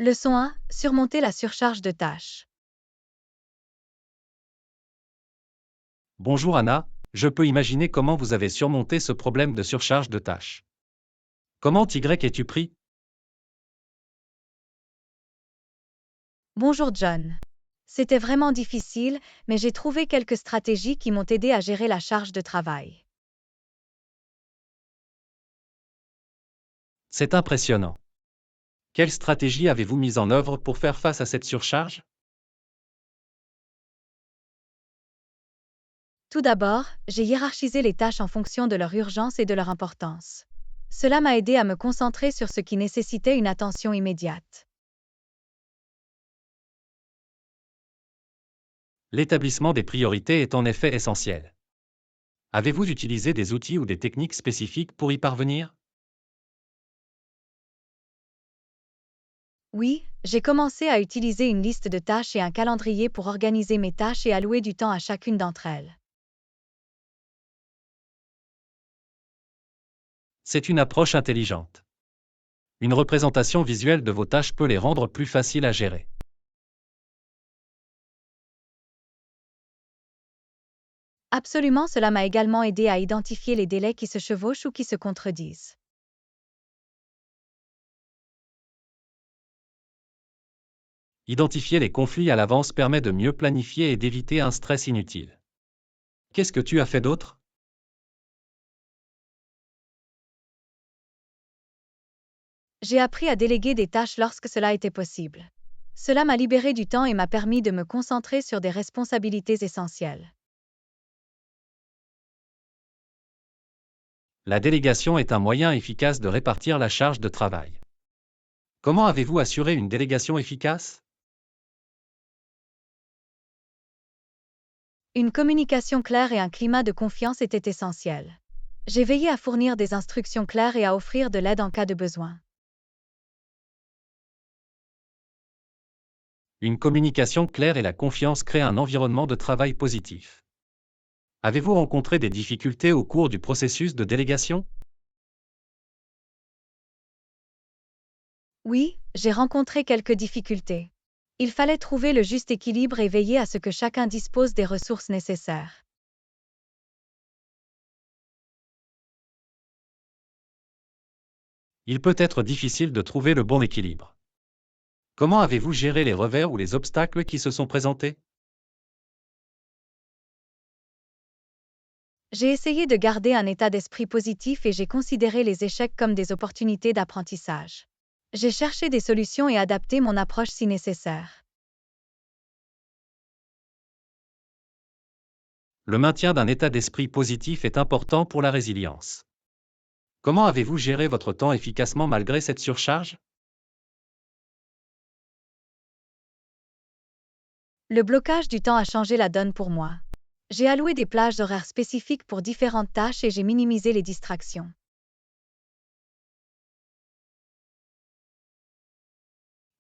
Leçon 1. Surmonter la surcharge de tâches. Bonjour Anna, je peux imaginer comment vous avez surmonté ce problème de surcharge de tâches. Comment es-tu pris? Bonjour John. C'était vraiment difficile, mais j'ai trouvé quelques stratégies qui m'ont aidé à gérer la charge de travail. C'est impressionnant. Quelle stratégie avez-vous mise en œuvre pour faire face à cette surcharge? Tout d'abord, j'ai hiérarchisé les tâches en fonction de leur urgence et de leur importance. Cela m'a aidé à me concentrer sur ce qui nécessitait une attention immédiate. L'établissement des priorités est en effet essentiel. Avez-vous utilisé des outils ou des techniques spécifiques pour y parvenir? Oui, j'ai commencé à utiliser une liste de tâches et un calendrier pour organiser mes tâches et allouer du temps à chacune d'entre elles. C'est une approche intelligente. Une représentation visuelle de vos tâches peut les rendre plus faciles à gérer. Absolument, cela m'a également aidé à identifier les délais qui se chevauchent ou qui se contredisent. Identifier les conflits à l'avance permet de mieux planifier et d'éviter un stress inutile. Qu'est-ce que tu as fait d'autre? J'ai appris à déléguer des tâches lorsque cela était possible. Cela m'a libéré du temps et m'a permis de me concentrer sur des responsabilités essentielles. La délégation est un moyen efficace de répartir la charge de travail. Comment avez-vous assuré une délégation efficace? Une communication claire et un climat de confiance étaient essentiels. J'ai veillé à fournir des instructions claires et à offrir de l'aide en cas de besoin. Une communication claire et la confiance créent un environnement de travail positif. Avez-vous rencontré des difficultés au cours du processus de délégation? Oui, j'ai rencontré quelques difficultés. Il fallait trouver le juste équilibre et veiller à ce que chacun dispose des ressources nécessaires. Il peut être difficile de trouver le bon équilibre. Comment avez-vous géré les revers ou les obstacles qui se sont présentés? J'ai essayé de garder un état d'esprit positif et j'ai considéré les échecs comme des opportunités d'apprentissage. J'ai cherché des solutions et adapté mon approche si nécessaire. Le maintien d'un état d'esprit positif est important pour la résilience. Comment avez-vous géré votre temps efficacement malgré cette surcharge? Le blocage du temps a changé la donne pour moi. J'ai alloué des plages horaires spécifiques pour différentes tâches et j'ai minimisé les distractions.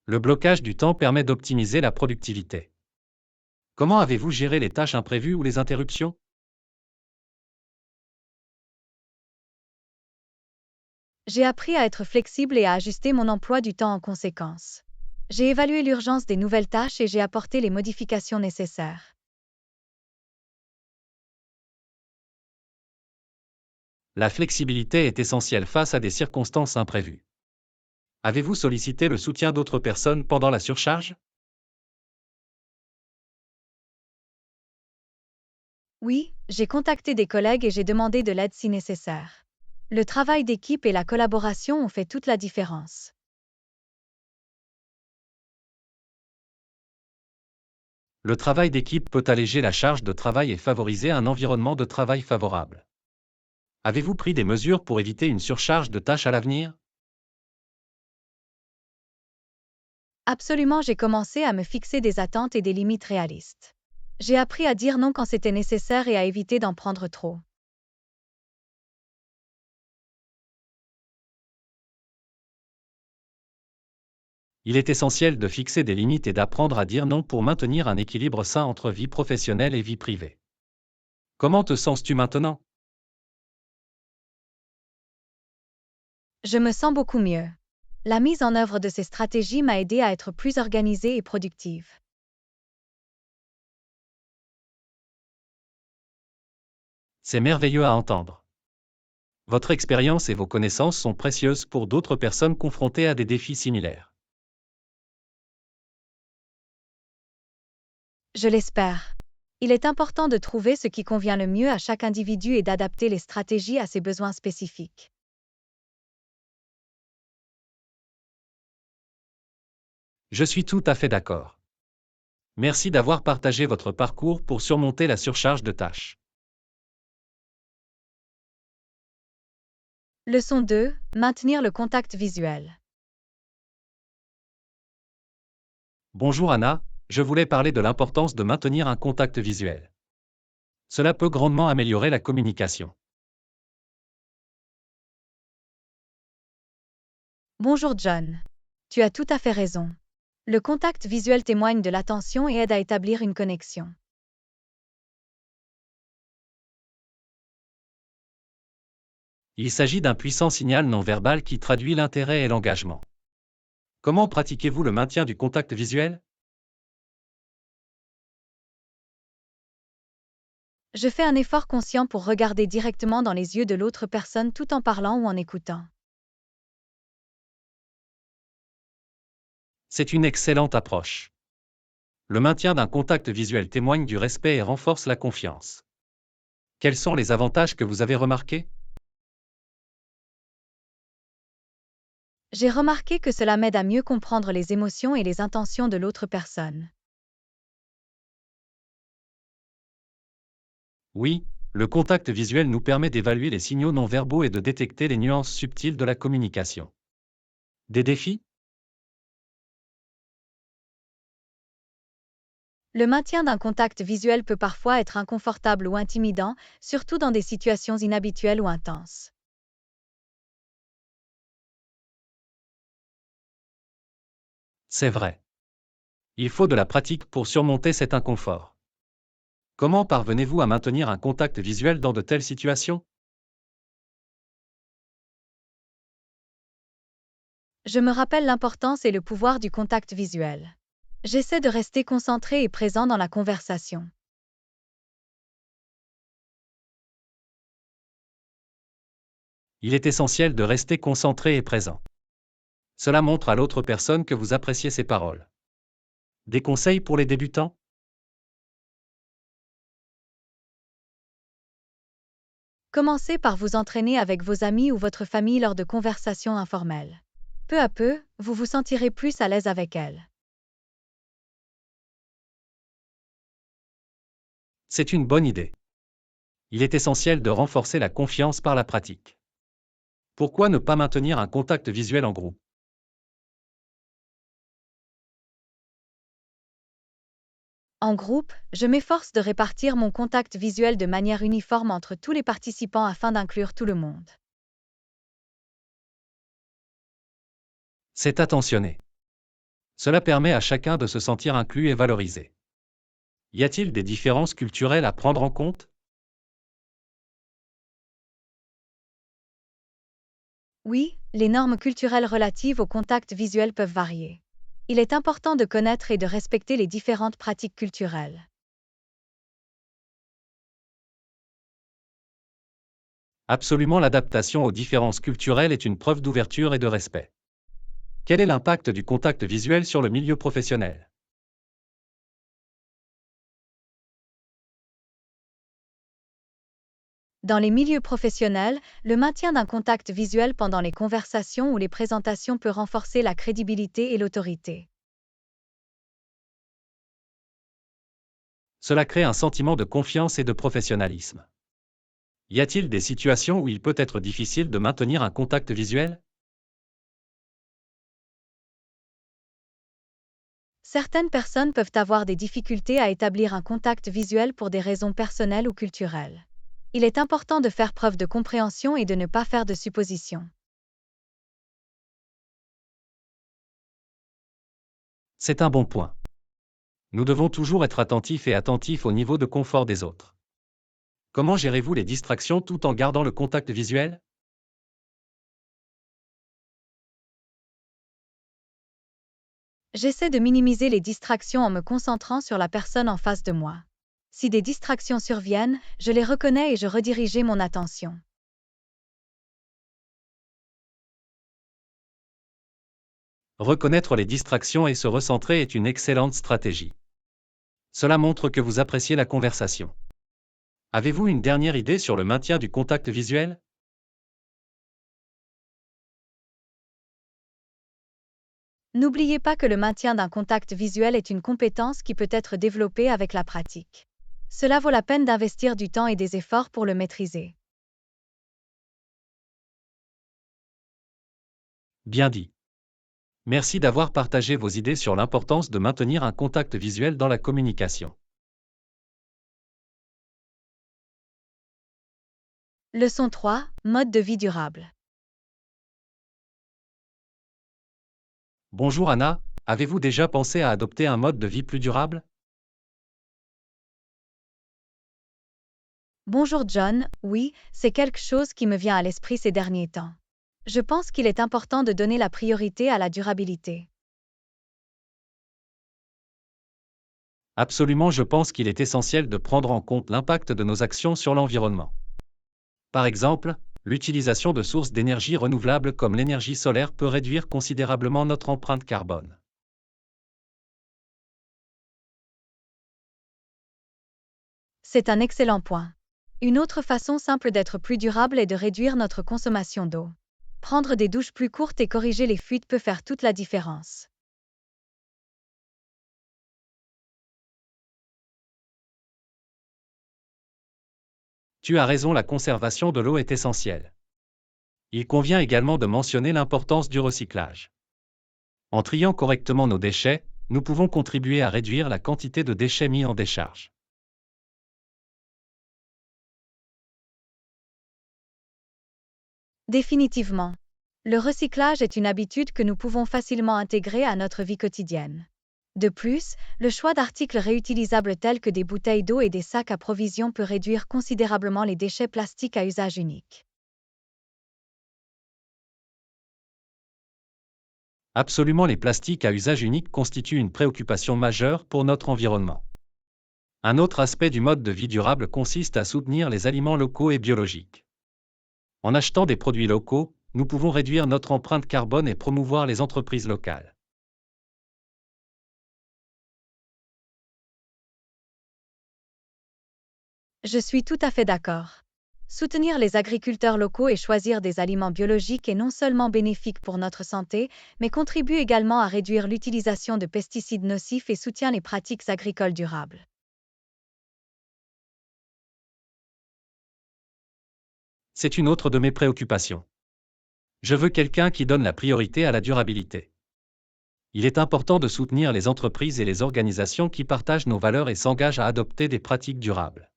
Le blocage du temps permet d'optimiser la productivité. Comment avez-vous géré les tâches imprévues ou les interruptions? J'ai appris à être flexible et à ajuster mon emploi du temps en conséquence. J'ai évalué l'urgence des nouvelles tâches et j'ai apporté les modifications nécessaires. La flexibilité est essentielle face à des circonstances imprévues. Avez-vous sollicité le soutien d'autres personnes pendant la surcharge? Oui, j'ai contacté des collègues et j'ai demandé de l'aide si nécessaire. Le travail d'équipe et la collaboration ont fait toute la différence. Le travail d'équipe peut alléger la charge de travail et favoriser un environnement de travail favorable. Avez-vous pris des mesures pour éviter une surcharge de tâches à l'avenir? Absolument, j'ai commencé à me fixer des attentes et des limites réalistes. J'ai appris à dire non quand c'était nécessaire et à éviter d'en prendre trop. Il est essentiel de fixer des limites et d'apprendre à dire non pour maintenir un équilibre sain entre vie professionnelle et vie privée. Comment te sens-tu maintenant? Je me sens beaucoup mieux. La mise en œuvre de ces stratégies m'a aidé à être plus organisée et productive. C'est merveilleux à entendre. Votre expérience et vos connaissances sont précieuses pour d'autres personnes confrontées à des défis similaires. Je l'espère. Il est important de trouver ce qui convient le mieux à chaque individu et d'adapter les stratégies à ses besoins spécifiques. Je suis tout à fait d'accord. Merci d'avoir partagé votre parcours pour surmonter la surcharge de tâches. Leçon 2. Maintenir le contact visuel. Bonjour Anna, je voulais parler de l'importance de maintenir un contact visuel. Cela peut grandement améliorer la communication. Bonjour John. Tu as tout à fait raison. Le contact visuel témoigne de l'attention et aide à établir une connexion. Il s'agit d'un puissant signal non verbal qui traduit l'intérêt et l'engagement. Comment pratiquez-vous le maintien du contact visuel? Je fais un effort conscient pour regarder directement dans les yeux de l'autre personne tout en parlant ou en écoutant. C'est une excellente approche. Le maintien d'un contact visuel témoigne du respect et renforce la confiance. Quels sont les avantages que vous avez remarqués? J'ai remarqué que cela m'aide à mieux comprendre les émotions et les intentions de l'autre personne. Oui, le contact visuel nous permet d'évaluer les signaux non verbaux et de détecter les nuances subtiles de la communication. Des défis? Le maintien d'un contact visuel peut parfois être inconfortable ou intimidant, surtout dans des situations inhabituelles ou intenses. C'est vrai. Il faut de la pratique pour surmonter cet inconfort. Comment parvenez-vous à maintenir un contact visuel dans de telles situations? Je me rappelle l'importance et le pouvoir du contact visuel. J'essaie de rester concentré et présent dans la conversation. Il est essentiel de rester concentré et présent. Cela montre à l'autre personne que vous appréciez ses paroles. Des conseils pour les débutants? Commencez par vous entraîner avec vos amis ou votre famille lors de conversations informelles. Peu à peu, vous vous sentirez plus à l'aise avec elles. C'est une bonne idée. Il est essentiel de renforcer la confiance par la pratique. Pourquoi ne pas maintenir un contact visuel en groupe? En groupe, je m'efforce de répartir mon contact visuel de manière uniforme entre tous les participants afin d'inclure tout le monde. C'est attentionné. Cela permet à chacun de se sentir inclus et valorisé. Y a-t-il des différences culturelles à prendre en compte? Oui, les normes culturelles relatives au contact visuel peuvent varier. Il est important de connaître et de respecter les différentes pratiques culturelles. Absolument, l'adaptation aux différences culturelles est une preuve d'ouverture et de respect. Quel est l'impact du contact visuel sur le milieu professionnel? Dans les milieux professionnels, le maintien d'un contact visuel pendant les conversations ou les présentations peut renforcer la crédibilité et l'autorité. Cela crée un sentiment de confiance et de professionnalisme. Y a-t-il des situations où il peut être difficile de maintenir un contact visuel? Certaines personnes peuvent avoir des difficultés à établir un contact visuel pour des raisons personnelles ou culturelles. Il est important de faire preuve de compréhension et de ne pas faire de suppositions. C'est un bon point. Nous devons toujours être attentifs et attentifs au niveau de confort des autres. Comment gérez-vous les distractions tout en gardant le contact visuel? J'essaie de minimiser les distractions en me concentrant sur la personne en face de moi. Si des distractions surviennent, je les reconnais et je redirige mon attention. Reconnaître les distractions et se recentrer est une excellente stratégie. Cela montre que vous appréciez la conversation. Avez-vous une dernière idée sur le maintien du contact visuel? N'oubliez pas que le maintien d'un contact visuel est une compétence qui peut être développée avec la pratique. Cela vaut la peine d'investir du temps et des efforts pour le maîtriser. Bien dit. Merci d'avoir partagé vos idées sur l'importance de maintenir un contact visuel dans la communication. Leçon 3. Mode de vie durable. Bonjour Anna, avez-vous déjà pensé à adopter un mode de vie plus durable? Bonjour John, oui, c'est quelque chose qui me vient à l'esprit ces derniers temps. Je pense qu'il est important de donner la priorité à la durabilité. Absolument, je pense qu'il est essentiel de prendre en compte l'impact de nos actions sur l'environnement. Par exemple, l'utilisation de sources d'énergie renouvelables comme l'énergie solaire peut réduire considérablement notre empreinte carbone. C'est un excellent point. Une autre façon simple d'être plus durable est de réduire notre consommation d'eau. Prendre des douches plus courtes et corriger les fuites peut faire toute la différence. Tu as raison, la conservation de l'eau est essentielle. Il convient également de mentionner l'importance du recyclage. En triant correctement nos déchets, nous pouvons contribuer à réduire la quantité de déchets mis en décharge. Définitivement. Le recyclage est une habitude que nous pouvons facilement intégrer à notre vie quotidienne. De plus, le choix d'articles réutilisables tels que des bouteilles d'eau et des sacs à provisions peut réduire considérablement les déchets plastiques à usage unique. Absolument, les plastiques à usage unique constituent une préoccupation majeure pour notre environnement. Un autre aspect du mode de vie durable consiste à soutenir les aliments locaux et biologiques. En achetant des produits locaux, nous pouvons réduire notre empreinte carbone et promouvoir les entreprises locales. Je suis tout à fait d'accord. Soutenir les agriculteurs locaux et choisir des aliments biologiques est non seulement bénéfique pour notre santé, mais contribue également à réduire l'utilisation de pesticides nocifs et soutient les pratiques agricoles durables. C'est une autre de mes préoccupations. Je veux quelqu'un qui donne la priorité à la durabilité. Il est important de soutenir les entreprises et les organisations qui partagent nos valeurs et s'engagent à adopter des pratiques durables.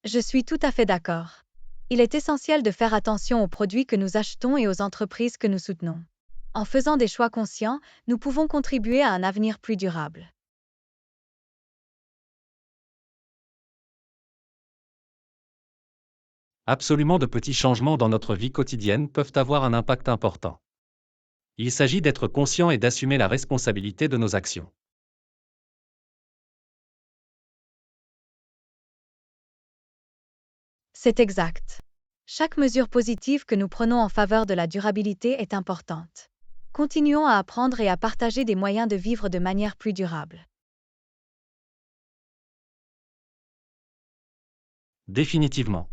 Je suis tout à fait d'accord. Il est essentiel de faire attention aux produits que nous achetons et aux entreprises que nous soutenons. En faisant des choix conscients, nous pouvons contribuer à un avenir plus durable. Absolument, de petits changements dans notre vie quotidienne peuvent avoir un impact important. Il s'agit d'être conscient et d'assumer la responsabilité de nos actions. C'est exact. Chaque mesure positive que nous prenons en faveur de la durabilité est importante. Continuons à apprendre et à partager des moyens de vivre de manière plus durable. Définitivement.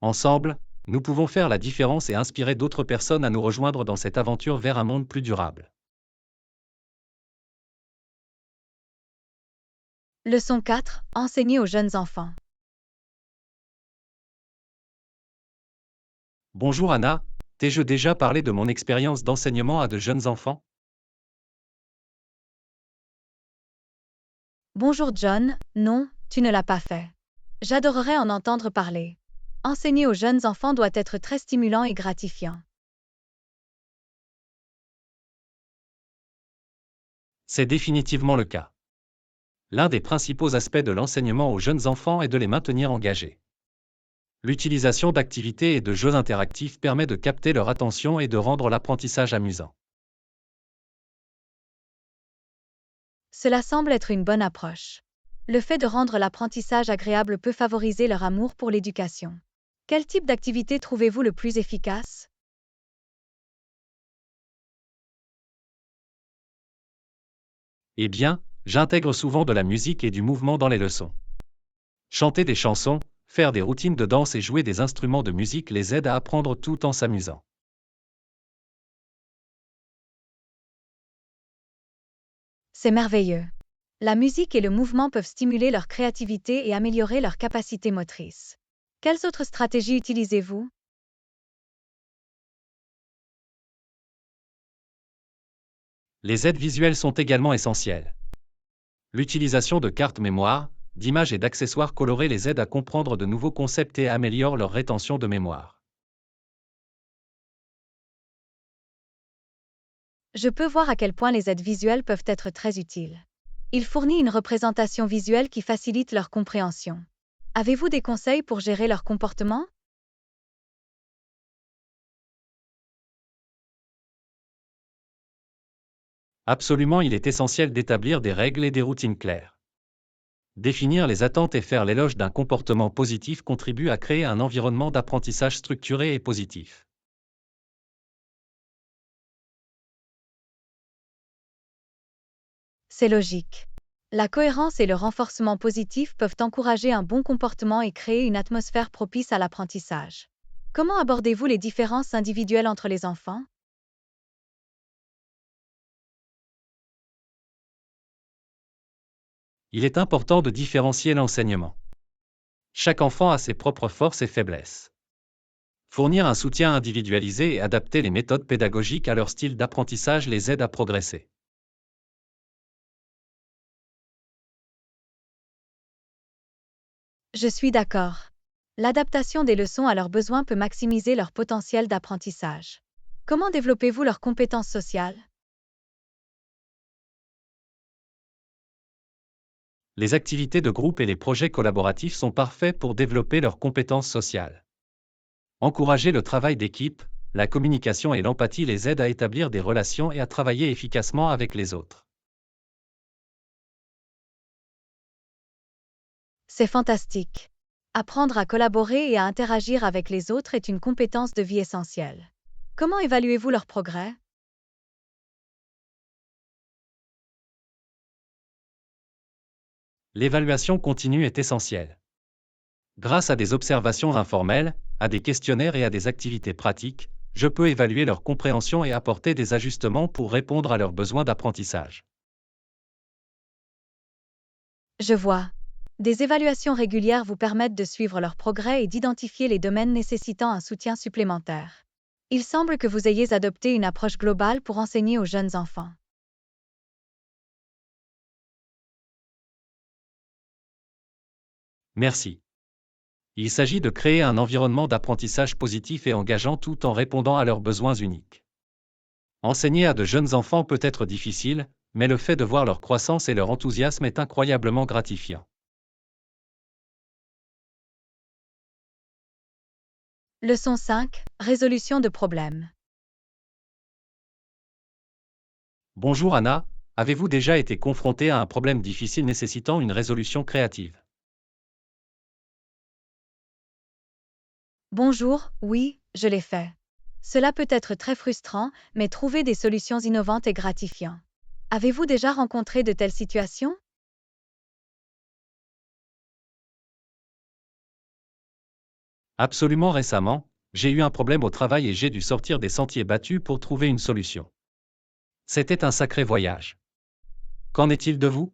Ensemble, nous pouvons faire la différence et inspirer d'autres personnes à nous rejoindre dans cette aventure vers un monde plus durable. Leçon 4. Enseigner aux jeunes enfants. Bonjour Anna, t'ai-je déjà parlé de mon expérience d'enseignement à de jeunes enfants? Bonjour John, non, tu ne l'as pas fait. J'adorerais en entendre parler. Enseigner aux jeunes enfants doit être très stimulant et gratifiant. C'est définitivement le cas. L'un des principaux aspects de l'enseignement aux jeunes enfants est de les maintenir engagés. L'utilisation d'activités et de jeux interactifs permet de capter leur attention et de rendre l'apprentissage amusant. Cela semble être une bonne approche. Le fait de rendre l'apprentissage agréable peut favoriser leur amour pour l'éducation. Quel type d'activité trouvez-vous le plus efficace? Eh bien, j'intègre souvent de la musique et du mouvement dans les leçons. Chanter des chansons, faire des routines de danse et jouer des instruments de musique les aide à apprendre tout en s'amusant. C'est merveilleux. La musique et le mouvement peuvent stimuler leur créativité et améliorer leur capacité motrice. Quelles autres stratégies utilisez-vous? Les aides visuelles sont également essentielles. L'utilisation de cartes mémoire, d'images et d'accessoires colorés les aide à comprendre de nouveaux concepts et améliore leur rétention de mémoire. Je peux voir à quel point les aides visuelles peuvent être très utiles. Il fournit une représentation visuelle qui facilite leur compréhension. Avez-vous des conseils pour gérer leur comportement? Absolument, il est essentiel d'établir des règles et des routines claires. Définir les attentes et faire l'éloge d'un comportement positif contribue à créer un environnement d'apprentissage structuré et positif. C'est logique. La cohérence et le renforcement positif peuvent encourager un bon comportement et créer une atmosphère propice à l'apprentissage. Comment abordez-vous les différences individuelles entre les enfants? Il est important de différencier l'enseignement. Chaque enfant a ses propres forces et faiblesses. Fournir un soutien individualisé et adapter les méthodes pédagogiques à leur style d'apprentissage les aide à progresser. Je suis d'accord. L'adaptation des leçons à leurs besoins peut maximiser leur potentiel d'apprentissage. Comment développez-vous leurs compétences sociales? Les activités de groupe et les projets collaboratifs sont parfaits pour développer leurs compétences sociales. Encourager le travail d'équipe, la communication et l'empathie les aident à établir des relations et à travailler efficacement avec les autres. C'est fantastique. Apprendre à collaborer et à interagir avec les autres est une compétence de vie essentielle. Comment évaluez-vous leur progrès? L'évaluation continue est essentielle. Grâce à des observations informelles, à des questionnaires et à des activités pratiques, je peux évaluer leur compréhension et apporter des ajustements pour répondre à leurs besoins d'apprentissage. Je vois. Des évaluations régulières vous permettent de suivre leur progrès et d'identifier les domaines nécessitant un soutien supplémentaire. Il semble que vous ayez adopté une approche globale pour enseigner aux jeunes enfants. Merci. Il s'agit de créer un environnement d'apprentissage positif et engageant tout en répondant à leurs besoins uniques. Enseigner à de jeunes enfants peut être difficile, mais le fait de voir leur croissance et leur enthousiasme est incroyablement gratifiant. Leçon 5. Résolution de problèmes. Bonjour Anna, avez-vous déjà été confrontée à un problème difficile nécessitant une résolution créative? Bonjour, oui, je l'ai fait. Cela peut être très frustrant, mais trouver des solutions innovantes est gratifiant. Avez-vous déjà rencontré de telles situations? Absolument récemment, j'ai eu un problème au travail et j'ai dû sortir des sentiers battus pour trouver une solution. C'était un sacré voyage. Qu'en est-il de vous?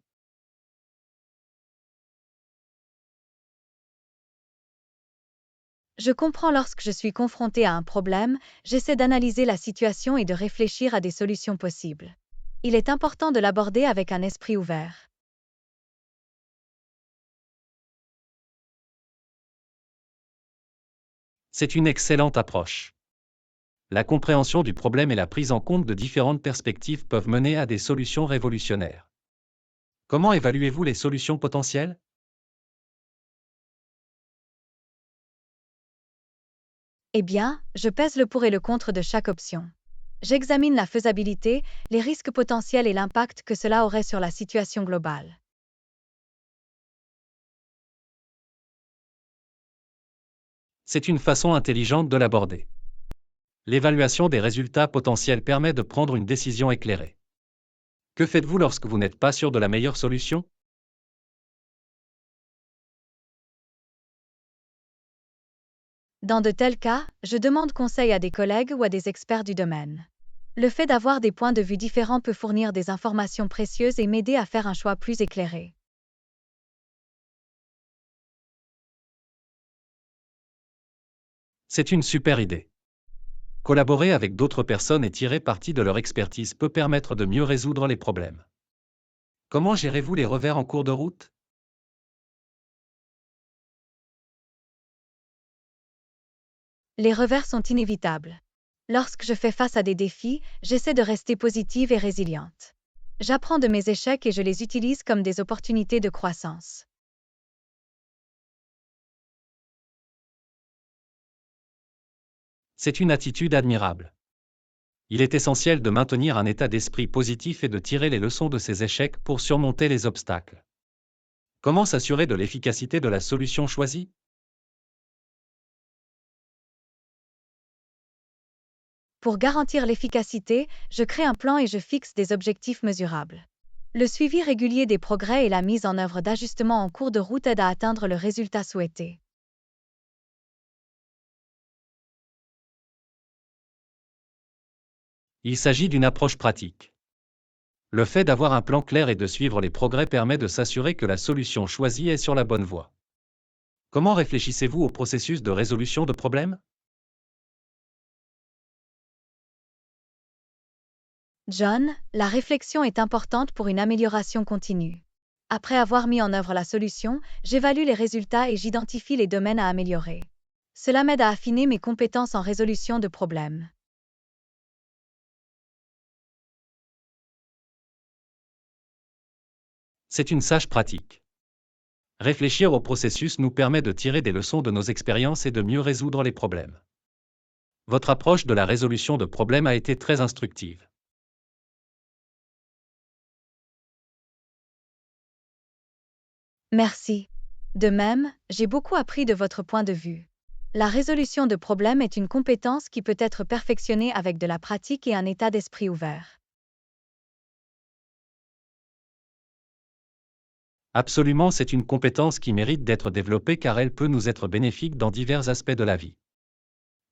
Je comprends lorsque je suis confrontée à un problème, j'essaie d'analyser la situation et de réfléchir à des solutions possibles. Il est important de l'aborder avec un esprit ouvert. C'est une excellente approche. La compréhension du problème et la prise en compte de différentes perspectives peuvent mener à des solutions révolutionnaires. Comment évaluez-vous les solutions potentielles? Eh bien, je pèse le pour et le contre de chaque option. J'examine la faisabilité, les risques potentiels et l'impact que cela aurait sur la situation globale. C'est une façon intelligente de l'aborder. L'évaluation des résultats potentiels permet de prendre une décision éclairée. Que faites-vous lorsque vous n'êtes pas sûr de la meilleure solution? Dans de tels cas, je demande conseil à des collègues ou à des experts du domaine. Le fait d'avoir des points de vue différents peut fournir des informations précieuses et m'aider à faire un choix plus éclairé. C'est une super idée. Collaborer avec d'autres personnes et tirer parti de leur expertise peut permettre de mieux résoudre les problèmes. Comment gérez-vous les revers en cours de route? Les revers sont inévitables. Lorsque je fais face à des défis, j'essaie de rester positive et résiliente. J'apprends de mes échecs et je les utilise comme des opportunités de croissance. C'est une attitude admirable. Il est essentiel de maintenir un état d'esprit positif et de tirer les leçons de ces échecs pour surmonter les obstacles. Comment s'assurer de l'efficacité de la solution choisie? Pour garantir l'efficacité, je crée un plan et je fixe des objectifs mesurables. Le suivi régulier des progrès et la mise en œuvre d'ajustements en cours de route aident à atteindre le résultat souhaité. Il s'agit d'une approche pratique. Le fait d'avoir un plan clair et de suivre les progrès permet de s'assurer que la solution choisie est sur la bonne voie. Comment réfléchissez-vous au processus de résolution de problèmes? John, la réflexion est importante pour une amélioration continue. Après avoir mis en œuvre la solution, j'évalue les résultats et j'identifie les domaines à améliorer. Cela m'aide à affiner mes compétences en résolution de problèmes. C'est une sage pratique. Réfléchir au processus nous permet de tirer des leçons de nos expériences et de mieux résoudre les problèmes. Votre approche de la résolution de problèmes a été très instructive. Merci. De même, j'ai beaucoup appris de votre point de vue. La résolution de problèmes est une compétence qui peut être perfectionnée avec de la pratique et un état d'esprit ouvert. Absolument, c'est une compétence qui mérite d'être développée car elle peut nous être bénéfique dans divers aspects de la vie.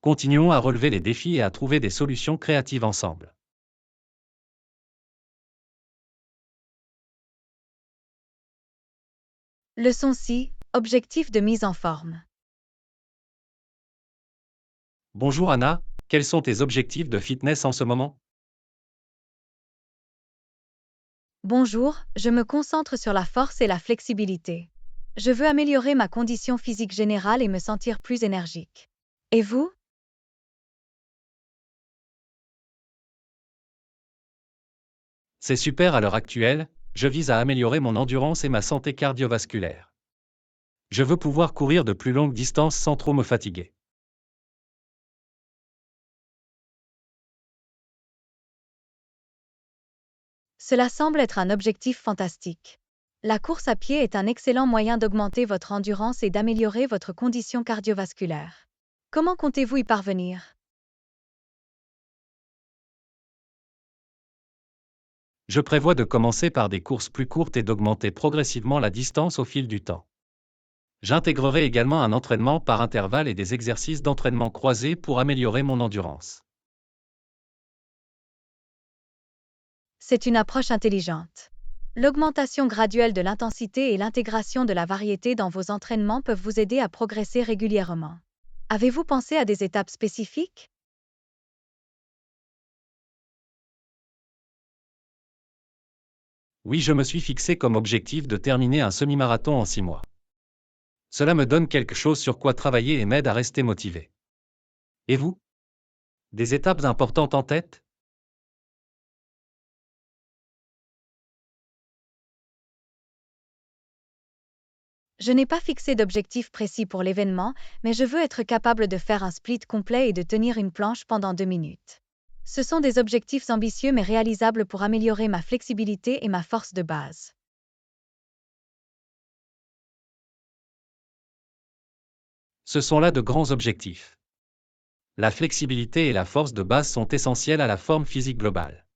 Continuons à relever les défis et à trouver des solutions créatives ensemble. Leçon 6. Objectif de mise en forme. Bonjour Anna, quels sont tes objectifs de fitness en ce moment? Bonjour, je me concentre sur la force et la flexibilité. Je veux améliorer ma condition physique générale et me sentir plus énergique. Et vous? C'est super à l'heure actuelle, je vise à améliorer mon endurance et ma santé cardiovasculaire. Je veux pouvoir courir de plus longues distances sans trop me fatiguer. Cela semble être un objectif fantastique. La course à pied est un excellent moyen d'augmenter votre endurance et d'améliorer votre condition cardiovasculaire. Comment comptez-vous y parvenir? Je prévois de commencer par des courses plus courtes et d'augmenter progressivement la distance au fil du temps. J'intégrerai également un entraînement par intervalle et des exercices d'entraînement croisés pour améliorer mon endurance. C'est une approche intelligente. L'augmentation graduelle de l'intensité et l'intégration de la variété dans vos entraînements peuvent vous aider à progresser régulièrement. Avez-vous pensé à des étapes spécifiques? Oui, je me suis fixé comme objectif de terminer un semi-marathon en 6 mois. Cela me donne quelque chose sur quoi travailler et m'aide à rester motivé. Et vous? Des étapes importantes en tête? Je n'ai pas fixé d'objectif précis pour l'événement, mais je veux être capable de faire un split complet et de tenir une planche pendant 2 minutes. Ce sont des objectifs ambitieux mais réalisables pour améliorer ma flexibilité et ma force de base. Ce sont là de grands objectifs. La flexibilité et la force de base sont essentielles à la forme physique globale.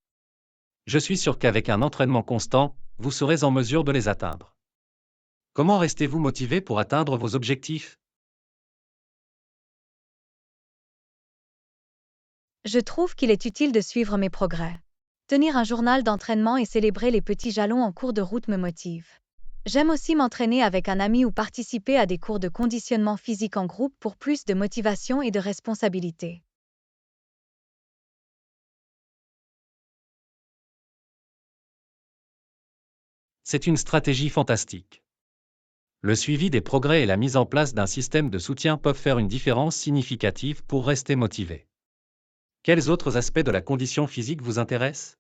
Je suis sûr qu'avec un entraînement constant, vous serez en mesure de les atteindre. Comment restez-vous motivé pour atteindre vos objectifs? Je trouve qu'il est utile de suivre mes progrès. Tenir un journal d'entraînement et célébrer les petits jalons en cours de route me motive. J'aime aussi m'entraîner avec un ami ou participer à des cours de conditionnement physique en groupe pour plus de motivation et de responsabilité. C'est une stratégie fantastique. Le suivi des progrès et la mise en place d'un système de soutien peuvent faire une différence significative pour rester motivé. Quels autres aspects de la condition physique vous intéressent?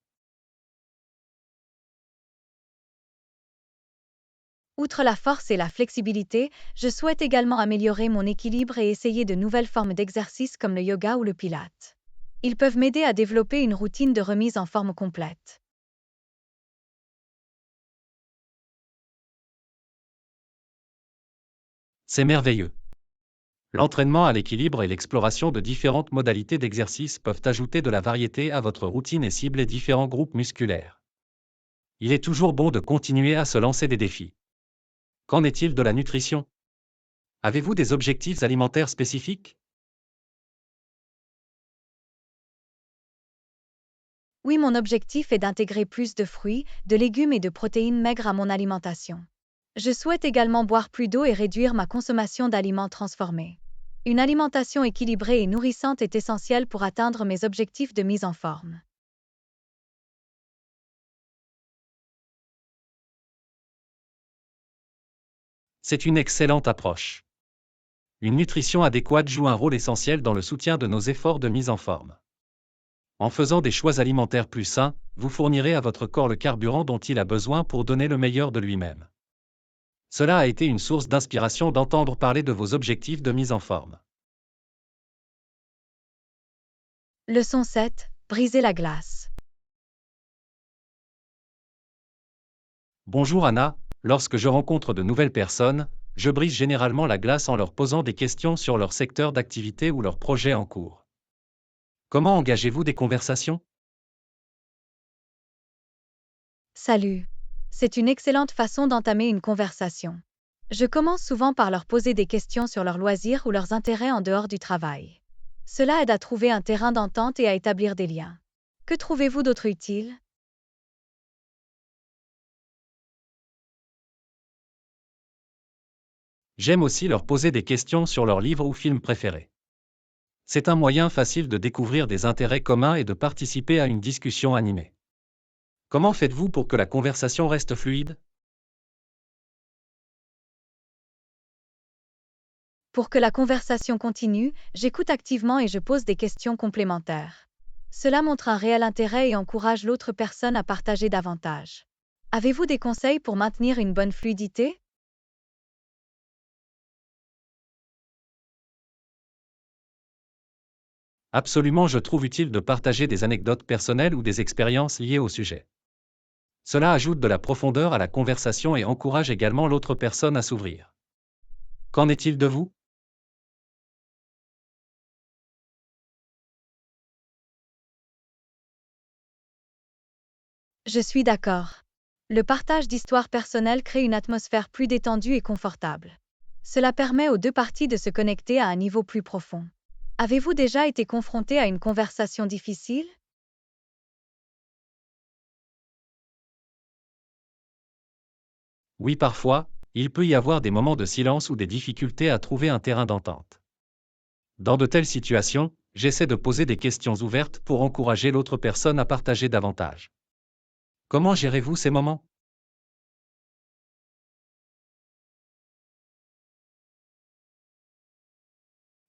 Outre la force et la flexibilité, je souhaite également améliorer mon équilibre et essayer de nouvelles formes d'exercice comme le yoga ou le pilate. Ils peuvent m'aider à développer une routine de remise en forme complète. C'est merveilleux. L'entraînement à l'équilibre et l'exploration de différentes modalités d'exercice peuvent ajouter de la variété à votre routine et cibler différents groupes musculaires. Il est toujours bon de continuer à se lancer des défis. Qu'en est-il de la nutrition? Avez-vous des objectifs alimentaires spécifiques? Oui, mon objectif est d'intégrer plus de fruits, de légumes et de protéines maigres à mon alimentation. Je souhaite également boire plus d'eau et réduire ma consommation d'aliments transformés. Une alimentation équilibrée et nourrissante est essentielle pour atteindre mes objectifs de mise en forme. C'est une excellente approche. Une nutrition adéquate joue un rôle essentiel dans le soutien de nos efforts de mise en forme. En faisant des choix alimentaires plus sains, vous fournirez à votre corps le carburant dont il a besoin pour donner le meilleur de lui-même. Cela a été une source d'inspiration d'entendre parler de vos objectifs de mise en forme. Leçon 7. Briser la glace. Bonjour Anna, lorsque je rencontre de nouvelles personnes, je brise généralement la glace en leur posant des questions sur leur secteur d'activité ou leurs projets en cours. Comment engagez-vous des conversations? Salut. C'est une excellente façon d'entamer une conversation. Je commence souvent par leur poser des questions sur leurs loisirs ou leurs intérêts en dehors du travail. Cela aide à trouver un terrain d'entente et à établir des liens. Que trouvez-vous d'autre utile? J'aime aussi leur poser des questions sur leurs livres ou films préférés. C'est un moyen facile de découvrir des intérêts communs et de participer à une discussion animée. Comment faites-vous pour que la conversation reste fluide? Pour que la conversation continue, j'écoute activement et je pose des questions complémentaires. Cela montre un réel intérêt et encourage l'autre personne à partager davantage. Avez-vous des conseils pour maintenir une bonne fluidité? Absolument, je trouve utile de partager des anecdotes personnelles ou des expériences liées au sujet. Cela ajoute de la profondeur à la conversation et encourage également l'autre personne à s'ouvrir. Qu'en est-il de vous? Je suis d'accord. Le partage d'histoires personnelles crée une atmosphère plus détendue et confortable. Cela permet aux deux parties de se connecter à un niveau plus profond. Avez-vous déjà été confronté à une conversation difficile? Oui, parfois, il peut y avoir des moments de silence ou des difficultés à trouver un terrain d'entente. Dans de telles situations, j'essaie de poser des questions ouvertes pour encourager l'autre personne à partager davantage. Comment gérez-vous ces moments?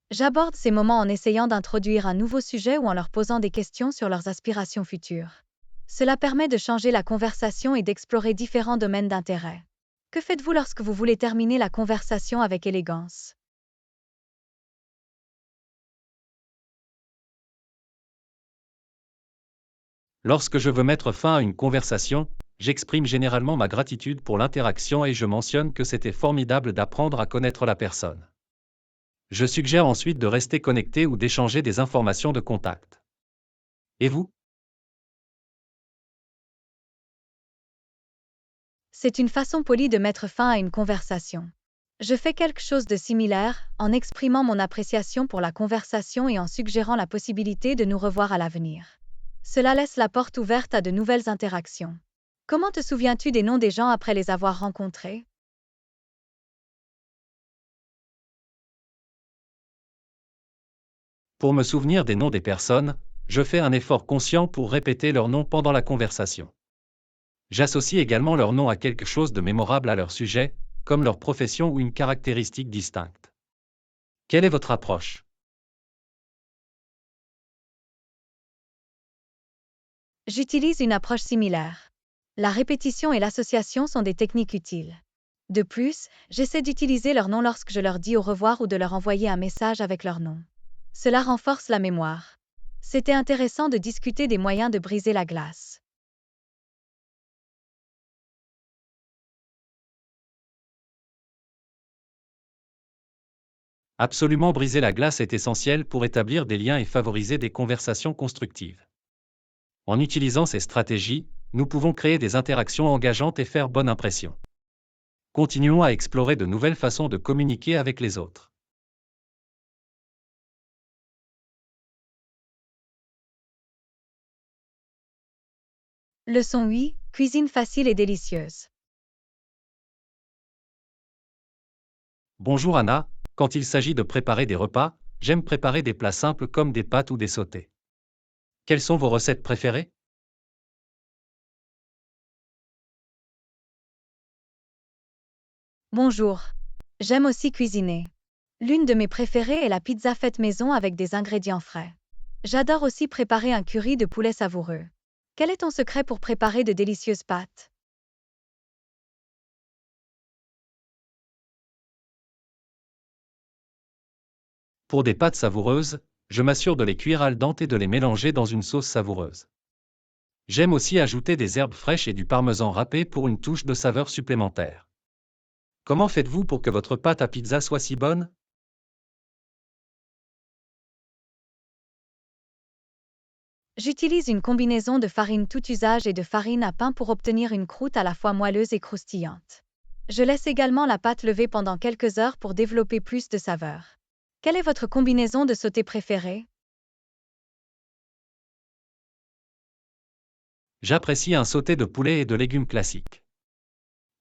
J'aborde ces moments en essayant d'introduire un nouveau sujet ou en leur posant des questions sur leurs aspirations futures. Cela permet de changer la conversation et d'explorer différents domaines d'intérêt. Que faites-vous lorsque vous voulez terminer la conversation avec élégance? Lorsque je veux mettre fin à une conversation, j'exprime généralement ma gratitude pour l'interaction et je mentionne que c'était formidable d'apprendre à connaître la personne. Je suggère ensuite de rester connecté ou d'échanger des informations de contact. Et vous? C'est une façon polie de mettre fin à une conversation. Je fais quelque chose de similaire, en exprimant mon appréciation pour la conversation et en suggérant la possibilité de nous revoir à l'avenir. Cela laisse la porte ouverte à de nouvelles interactions. Comment te souviens-tu des noms des gens après les avoir rencontrés? Pour me souvenir des noms des personnes, je fais un effort conscient pour répéter leur nom pendant la conversation. J'associe également leur nom à quelque chose de mémorable à leur sujet, comme leur profession ou une caractéristique distincte. Quelle est votre approche? J'utilise une approche similaire. La répétition et l'association sont des techniques utiles. De plus, j'essaie d'utiliser leur nom lorsque je leur dis au revoir ou de leur envoyer un message avec leur nom. Cela renforce la mémoire. C'était intéressant de discuter des moyens de briser la glace. Absolument, briser la glace est essentiel pour établir des liens et favoriser des conversations constructives. En utilisant ces stratégies, nous pouvons créer des interactions engageantes et faire bonne impression. Continuons à explorer de nouvelles façons de communiquer avec les autres. Leçon 8, cuisine facile et délicieuse. Bonjour Anna, quand il s'agit de préparer des repas, j'aime préparer des plats simples comme des pâtes ou des sautés. Quelles sont vos recettes préférées? Bonjour. J'aime aussi cuisiner. L'une de mes préférées est la pizza faite maison avec des ingrédients frais. J'adore aussi préparer un curry de poulet savoureux. Quel est ton secret pour préparer de délicieuses pâtes? Pour des pâtes savoureuses, je m'assure de les cuire al dente et de les mélanger dans une sauce savoureuse. J'aime aussi ajouter des herbes fraîches et du parmesan râpé pour une touche de saveur supplémentaire. Comment faites-vous pour que votre pâte à pizza soit si bonne? J'utilise une combinaison de farine tout usage et de farine à pain pour obtenir une croûte à la fois moelleuse et croustillante. Je laisse également la pâte lever pendant quelques heures pour développer plus de saveur. Quelle est votre combinaison de sauté préférée? J'apprécie un sauté de poulet et de légumes classiques.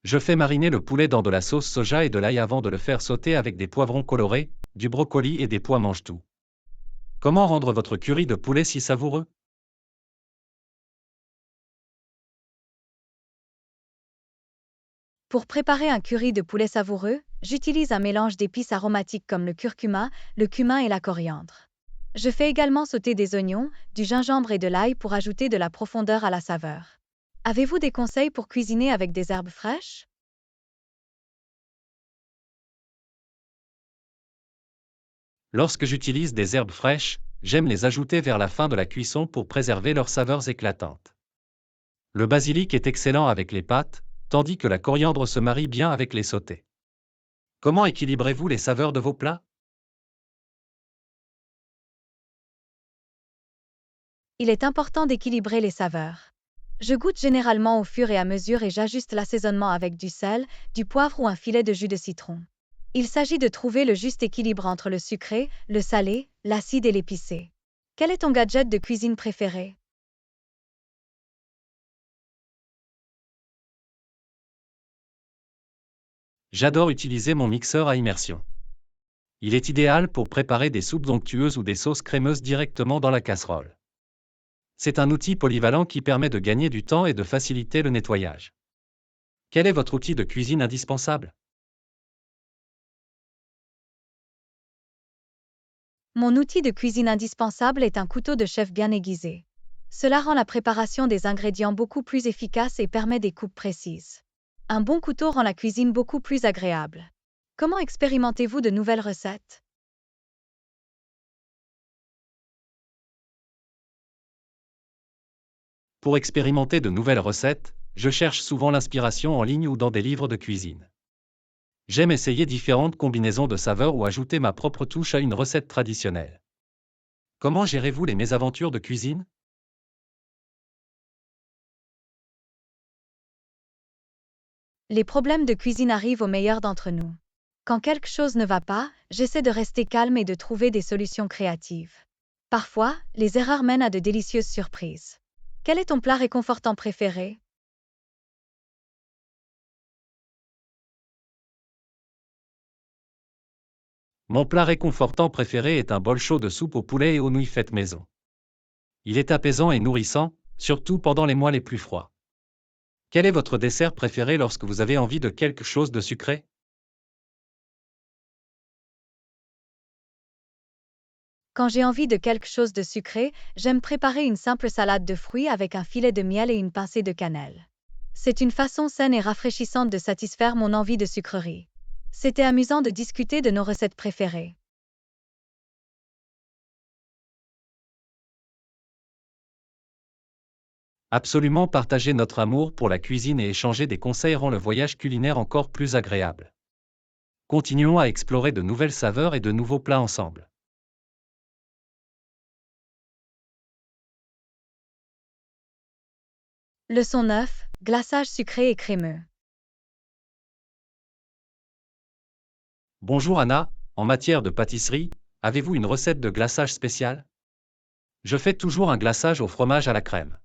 Je fais mariner le poulet dans de la sauce soja et de l'ail avant de le faire sauter avec des poivrons colorés, du brocoli et des pois mange-tout. Comment rendre votre curry de poulet si savoureux? Pour préparer un curry de poulet savoureux, j'utilise un mélange d'épices aromatiques comme le curcuma, le cumin et la coriandre. Je fais également sauter des oignons, du gingembre et de l'ail pour ajouter de la profondeur à la saveur. Avez-vous des conseils pour cuisiner avec des herbes fraîches? Lorsque j'utilise des herbes fraîches, j'aime les ajouter vers la fin de la cuisson pour préserver leurs saveurs éclatantes. Le basilic est excellent avec les pâtes, tandis que la coriandre se marie bien avec les sautés. Comment équilibrez-vous les saveurs de vos plats? Il est important d'équilibrer les saveurs. Je goûte généralement au fur et à mesure et j'ajuste l'assaisonnement avec du sel, du poivre ou un filet de jus de citron. Il s'agit de trouver le juste équilibre entre le sucré, le salé, l'acide et l'épicé. Quel est ton gadget de cuisine préféré? J'adore utiliser mon mixeur à immersion. Il est idéal pour préparer des soupes onctueuses ou des sauces crémeuses directement dans la casserole. C'est un outil polyvalent qui permet de gagner du temps et de faciliter le nettoyage. Quel est votre outil de cuisine indispensable? Mon outil de cuisine indispensable est un couteau de chef bien aiguisé. Cela rend la préparation des ingrédients beaucoup plus efficace et permet des coupes précises. Un bon couteau rend la cuisine beaucoup plus agréable. Comment expérimentez-vous de nouvelles recettes? Pour expérimenter de nouvelles recettes, je cherche souvent l'inspiration en ligne ou dans des livres de cuisine. J'aime essayer différentes combinaisons de saveurs ou ajouter ma propre touche à une recette traditionnelle. Comment gérez-vous les mésaventures de cuisine? Les problèmes de cuisine arrivent aux meilleurs d'entre nous. Quand quelque chose ne va pas, j'essaie de rester calme et de trouver des solutions créatives. Parfois, les erreurs mènent à de délicieuses surprises. Quel est ton plat réconfortant préféré? Mon plat réconfortant préféré est un bol chaud de soupe au poulet et aux nouilles faites maison. Il est apaisant et nourrissant, surtout pendant les mois les plus froids. Quel est votre dessert préféré lorsque vous avez envie de quelque chose de sucré? Quand j'ai envie de quelque chose de sucré, j'aime préparer une simple salade de fruits avec un filet de miel et une pincée de cannelle. C'est une façon saine et rafraîchissante de satisfaire mon envie de sucrerie. C'était amusant de discuter de nos recettes préférées. Absolument, partager notre amour pour la cuisine et échanger des conseils rend le voyage culinaire encore plus agréable. Continuons à explorer de nouvelles saveurs et de nouveaux plats ensemble. Leçon 9, glaçage sucré et crémeux. Bonjour Anna, en matière de pâtisserie, avez-vous une recette de glaçage spéciale? Je fais toujours un glaçage au fromage à la crème.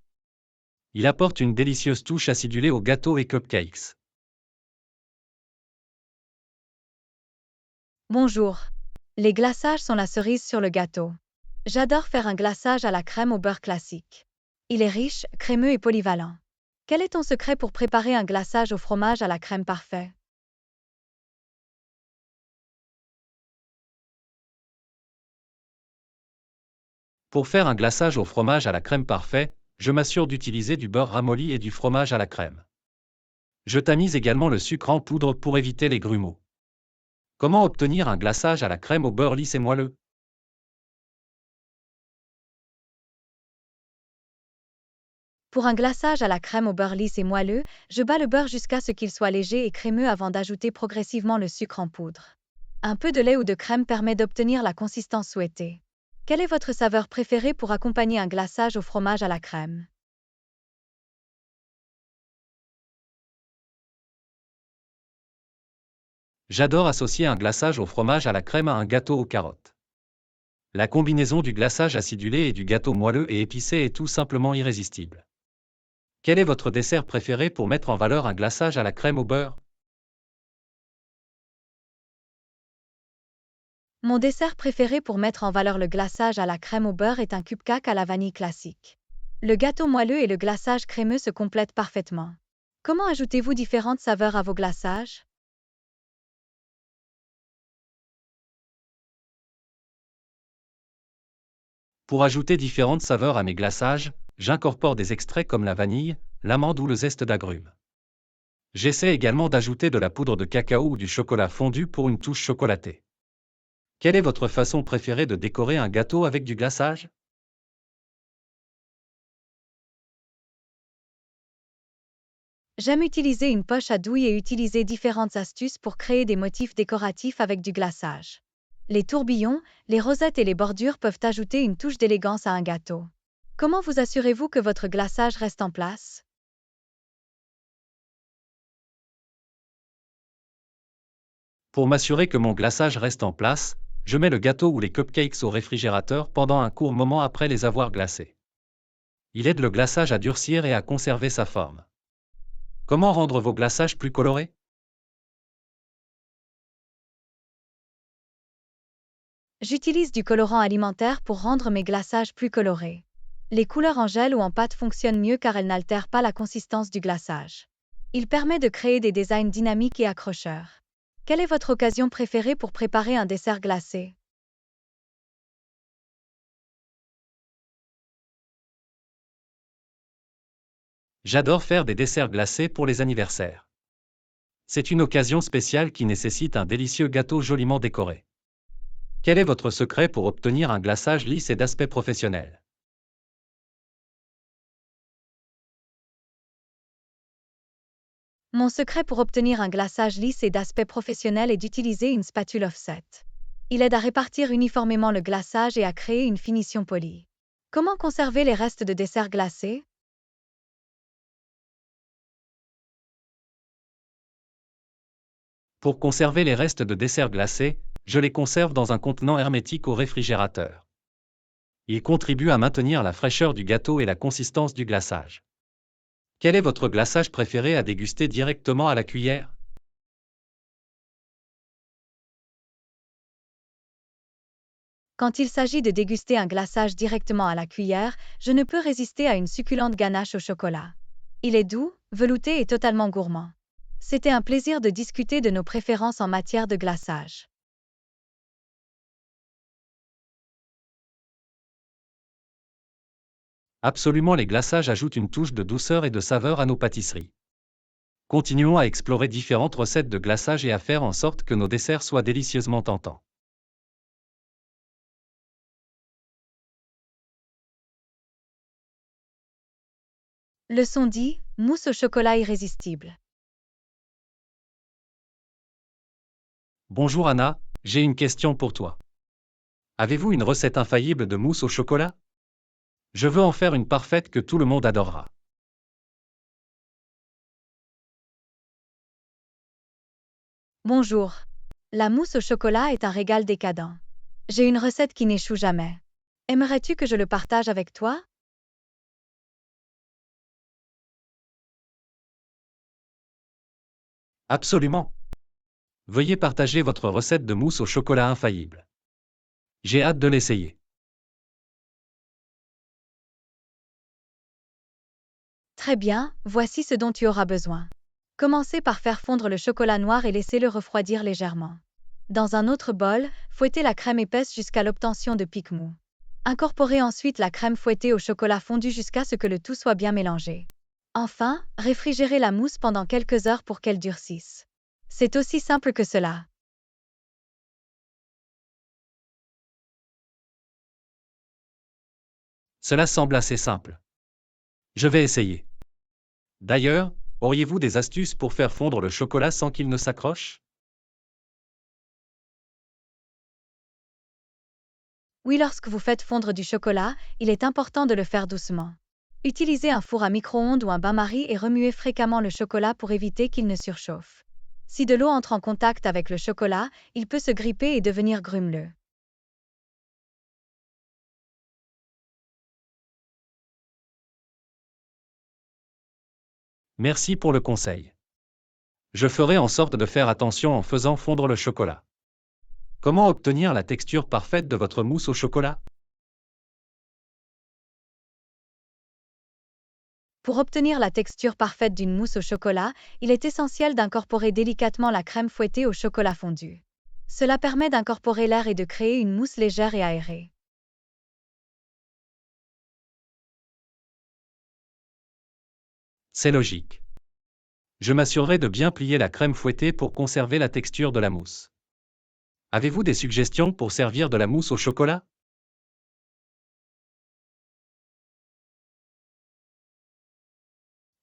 Il apporte une délicieuse touche acidulée aux gâteaux et cupcakes. Bonjour. Les glaçages sont la cerise sur le gâteau. J'adore faire un glaçage à la crème au beurre classique. Il est riche, crémeux et polyvalent. Quel est ton secret pour préparer un glaçage au fromage à la crème parfait? Pour faire un glaçage au fromage à la crème parfait, je m'assure d'utiliser du beurre ramolli et du fromage à la crème. Je tamise également le sucre en poudre pour éviter les grumeaux. Comment obtenir un glaçage à la crème au beurre lisse et moelleux? Pour un glaçage à la crème au beurre lisse et moelleux, je bats le beurre jusqu'à ce qu'il soit léger et crémeux avant d'ajouter progressivement le sucre en poudre. Un peu de lait ou de crème permet d'obtenir la consistance souhaitée. Quelle est votre saveur préférée pour accompagner un glaçage au fromage à la crème? J'adore associer un glaçage au fromage à la crème à un gâteau aux carottes. La combinaison du glaçage acidulé et du gâteau moelleux et épicé est tout simplement irrésistible. Quel est votre dessert préféré pour mettre en valeur un glaçage à la crème au beurre? Mon dessert préféré pour mettre en valeur le glaçage à la crème au beurre est un cupcake à la vanille classique. Le gâteau moelleux et le glaçage crémeux se complètent parfaitement. Comment ajoutez-vous différentes saveurs à vos glaçages? Pour ajouter différentes saveurs à mes glaçages, j'incorpore des extraits comme la vanille, l'amande ou le zeste d'agrumes. J'essaie également d'ajouter de la poudre de cacao ou du chocolat fondu pour une touche chocolatée. Quelle est votre façon préférée de décorer un gâteau avec du glaçage? J'aime utiliser une poche à douille et utiliser différentes astuces pour créer des motifs décoratifs avec du glaçage. Les tourbillons, les rosettes et les bordures peuvent ajouter une touche d'élégance à un gâteau. Comment vous assurez-vous que votre glaçage reste en place? Pour m'assurer que mon glaçage reste en place, je mets le gâteau ou les cupcakes au réfrigérateur pendant un court moment après les avoir glacés. Il aide le glaçage à durcir et à conserver sa forme. Comment rendre vos glaçages plus colorés? J'utilise du colorant alimentaire pour rendre mes glaçages plus colorés. Les couleurs en gel ou en pâte fonctionnent mieux car elles n'altèrent pas la consistance du glaçage. Il permet de créer des designs dynamiques et accrocheurs. Quelle est votre occasion préférée pour préparer un dessert glacé? J'adore faire des desserts glacés pour les anniversaires. C'est une occasion spéciale qui nécessite un délicieux gâteau joliment décoré. Quel est votre secret pour obtenir un glaçage lisse et d'aspect professionnel? Mon secret pour obtenir un glaçage lisse et d'aspect professionnel est d'utiliser une spatule offset. Il aide à répartir uniformément le glaçage et à créer une finition polie. Comment conserver les restes de dessert glacé? Pour conserver les restes de dessert glacé, je les conserve dans un contenant hermétique au réfrigérateur. Il contribue à maintenir la fraîcheur du gâteau et la consistance du glaçage. Quel est votre glaçage préféré à déguster directement à la cuillère? Quand il s'agit de déguster un glaçage directement à la cuillère, je ne peux résister à une succulente ganache au chocolat. Il est doux, velouté et totalement gourmand. C'était un plaisir de discuter de nos préférences en matière de glaçage. Absolument, les glaçages ajoutent une touche de douceur et de saveur à nos pâtisseries. Continuons à explorer différentes recettes de glaçage et à faire en sorte que nos desserts soient délicieusement tentants. Leçon 10, mousse au chocolat irrésistible. Bonjour Anna, j'ai une question pour toi. Avez-vous une recette infaillible de mousse au chocolat? Je veux en faire une parfaite que tout le monde adorera. Bonjour. La mousse au chocolat est un régal décadent. J'ai une recette qui n'échoue jamais. Aimerais-tu que je le partage avec toi? Absolument. Veuillez partager votre recette de mousse au chocolat infaillible. J'ai hâte de l'essayer. Très bien, voici ce dont tu auras besoin. Commencez par faire fondre le chocolat noir et laissez-le refroidir légèrement. Dans un autre bol, fouettez la crème épaisse jusqu'à l'obtention de pics mous. Incorporez ensuite la crème fouettée au chocolat fondu jusqu'à ce que le tout soit bien mélangé. Enfin, réfrigérez la mousse pendant quelques heures pour qu'elle durcisse. C'est aussi simple que cela. Cela semble assez simple. Je vais essayer. D'ailleurs, auriez-vous des astuces pour faire fondre le chocolat sans qu'il ne s'accroche? Oui, lorsque vous faites fondre du chocolat, il est important de le faire doucement. Utilisez un four à micro-ondes ou un bain-marie et remuez fréquemment le chocolat pour éviter qu'il ne surchauffe. Si de l'eau entre en contact avec le chocolat, il peut se gripper et devenir grumeleux. Merci pour le conseil. Je ferai en sorte de faire attention en faisant fondre le chocolat. Comment obtenir la texture parfaite de votre mousse au chocolat? Pour obtenir la texture parfaite d'une mousse au chocolat, il est essentiel d'incorporer délicatement la crème fouettée au chocolat fondu. Cela permet d'incorporer l'air et de créer une mousse légère et aérée. C'est logique. Je m'assurerai de bien plier la crème fouettée pour conserver la texture de la mousse. Avez-vous des suggestions pour servir de la mousse au chocolat?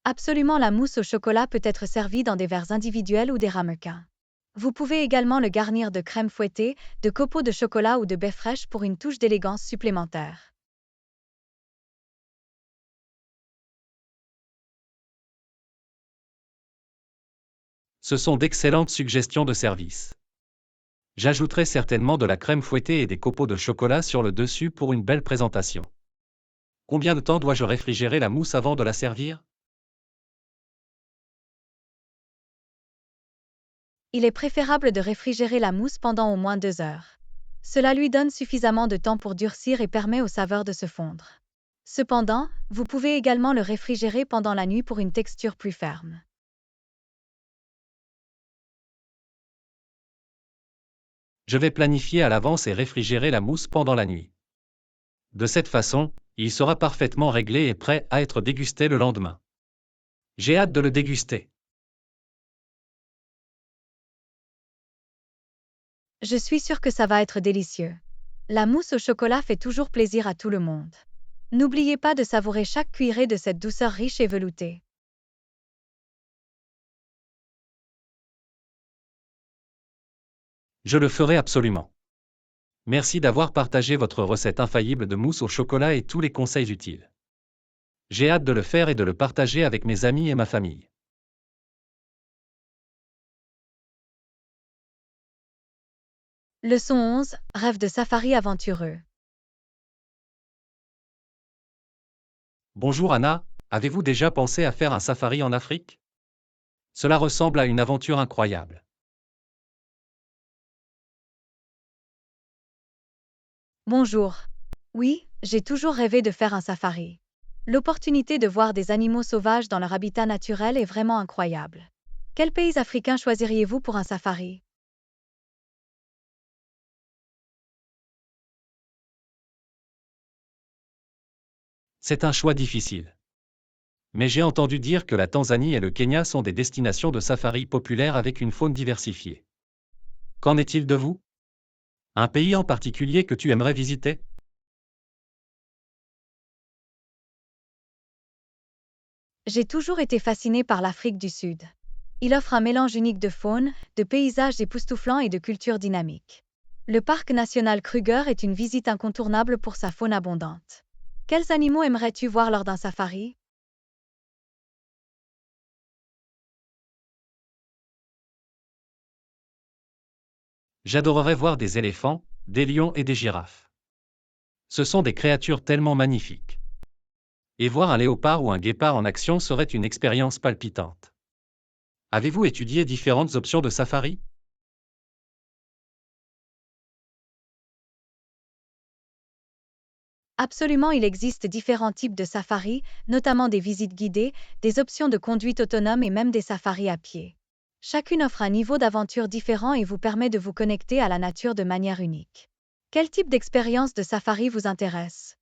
Absolument, la mousse au chocolat peut être servie dans des verres individuels ou des ramequins. Vous pouvez également le garnir de crème fouettée, de copeaux de chocolat ou de baies fraîches pour une touche d'élégance supplémentaire. Ce sont d'excellentes suggestions de service. J'ajouterai certainement de la crème fouettée et des copeaux de chocolat sur le dessus pour une belle présentation. Combien de temps dois-je réfrigérer la mousse avant de la servir? Il est préférable de réfrigérer la mousse pendant au moins 2 heures. Cela lui donne suffisamment de temps pour durcir et permet aux saveurs de se fondre. Cependant, vous pouvez également le réfrigérer pendant la nuit pour une texture plus ferme. Je vais planifier à l'avance et réfrigérer la mousse pendant la nuit. De cette façon, il sera parfaitement réglé et prêt à être dégusté le lendemain. J'ai hâte de le déguster. Je suis sûre que ça va être délicieux. La mousse au chocolat fait toujours plaisir à tout le monde. N'oubliez pas de savourer chaque cuillerée de cette douceur riche et veloutée. Je le ferai absolument. Merci d'avoir partagé votre recette infaillible de mousse au chocolat et tous les conseils utiles. J'ai hâte de le faire et de le partager avec mes amis et ma famille. Leçon 11. Rêve de safari aventureux. Bonjour Anna, avez-vous déjà pensé à faire un safari en Afrique? Cela ressemble à une aventure incroyable. Bonjour. Oui, j'ai toujours rêvé de faire un safari. L'opportunité de voir des animaux sauvages dans leur habitat naturel est vraiment incroyable. Quel pays africain choisiriez-vous pour un safari? C'est un choix difficile. Mais j'ai entendu dire que la Tanzanie et le Kenya sont des destinations de safari populaires avec une faune diversifiée. Qu'en est-il de vous? Un pays en particulier que tu aimerais visiter? J'ai toujours été fascinée par l'Afrique du Sud. Il offre un mélange unique de faune, de paysages époustouflants et de cultures dynamiques. Le parc national Kruger est une visite incontournable pour sa faune abondante. Quels animaux aimerais-tu voir lors d'un safari? J'adorerais voir des éléphants, des lions et des girafes. Ce sont des créatures tellement magnifiques. Et voir un léopard ou un guépard en action serait une expérience palpitante. Avez-vous étudié différentes options de safari? Absolument, il existe différents types de safaris, notamment des visites guidées, des options de conduite autonome et même des safaris à pied. Chacune offre un niveau d'aventure différent et vous permet de vous connecter à la nature de manière unique. Quel type d'expérience de safari vous intéresse?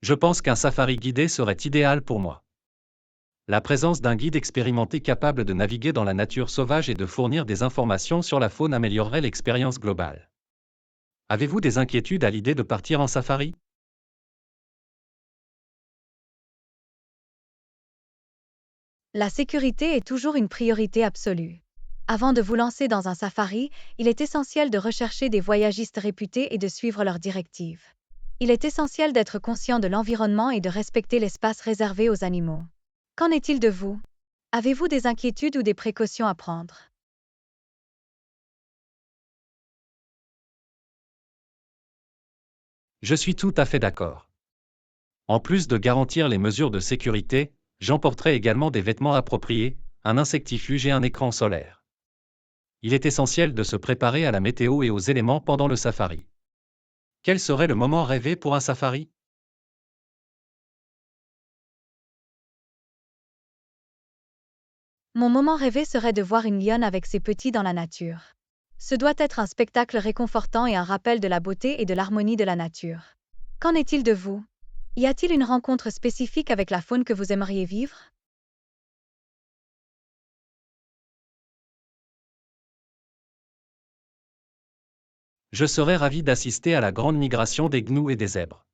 Je pense qu'un safari guidé serait idéal pour moi. La présence d'un guide expérimenté capable de naviguer dans la nature sauvage et de fournir des informations sur la faune améliorerait l'expérience globale. Avez-vous des inquiétudes à l'idée de partir en safari? La sécurité est toujours une priorité absolue. Avant de vous lancer dans un safari, il est essentiel de rechercher des voyagistes réputés et de suivre leurs directives. Il est essentiel d'être conscient de l'environnement et de respecter l'espace réservé aux animaux. Qu'en est-il de vous? Avez-vous des inquiétudes ou des précautions à prendre? Je suis tout à fait d'accord. En plus de garantir les mesures de sécurité, j'emporterai également des vêtements appropriés, un insectifuge et un écran solaire. Il est essentiel de se préparer à la météo et aux éléments pendant le safari. Quel serait le moment rêvé pour un safari? Mon moment rêvé serait de voir une lionne avec ses petits dans la nature. Ce doit être un spectacle réconfortant et un rappel de la beauté et de l'harmonie de la nature. Qu'en est-il de vous? Y a-t-il une rencontre spécifique avec la faune que vous aimeriez vivre? Je serais ravi d'assister à la grande migration des gnous et des zèbres.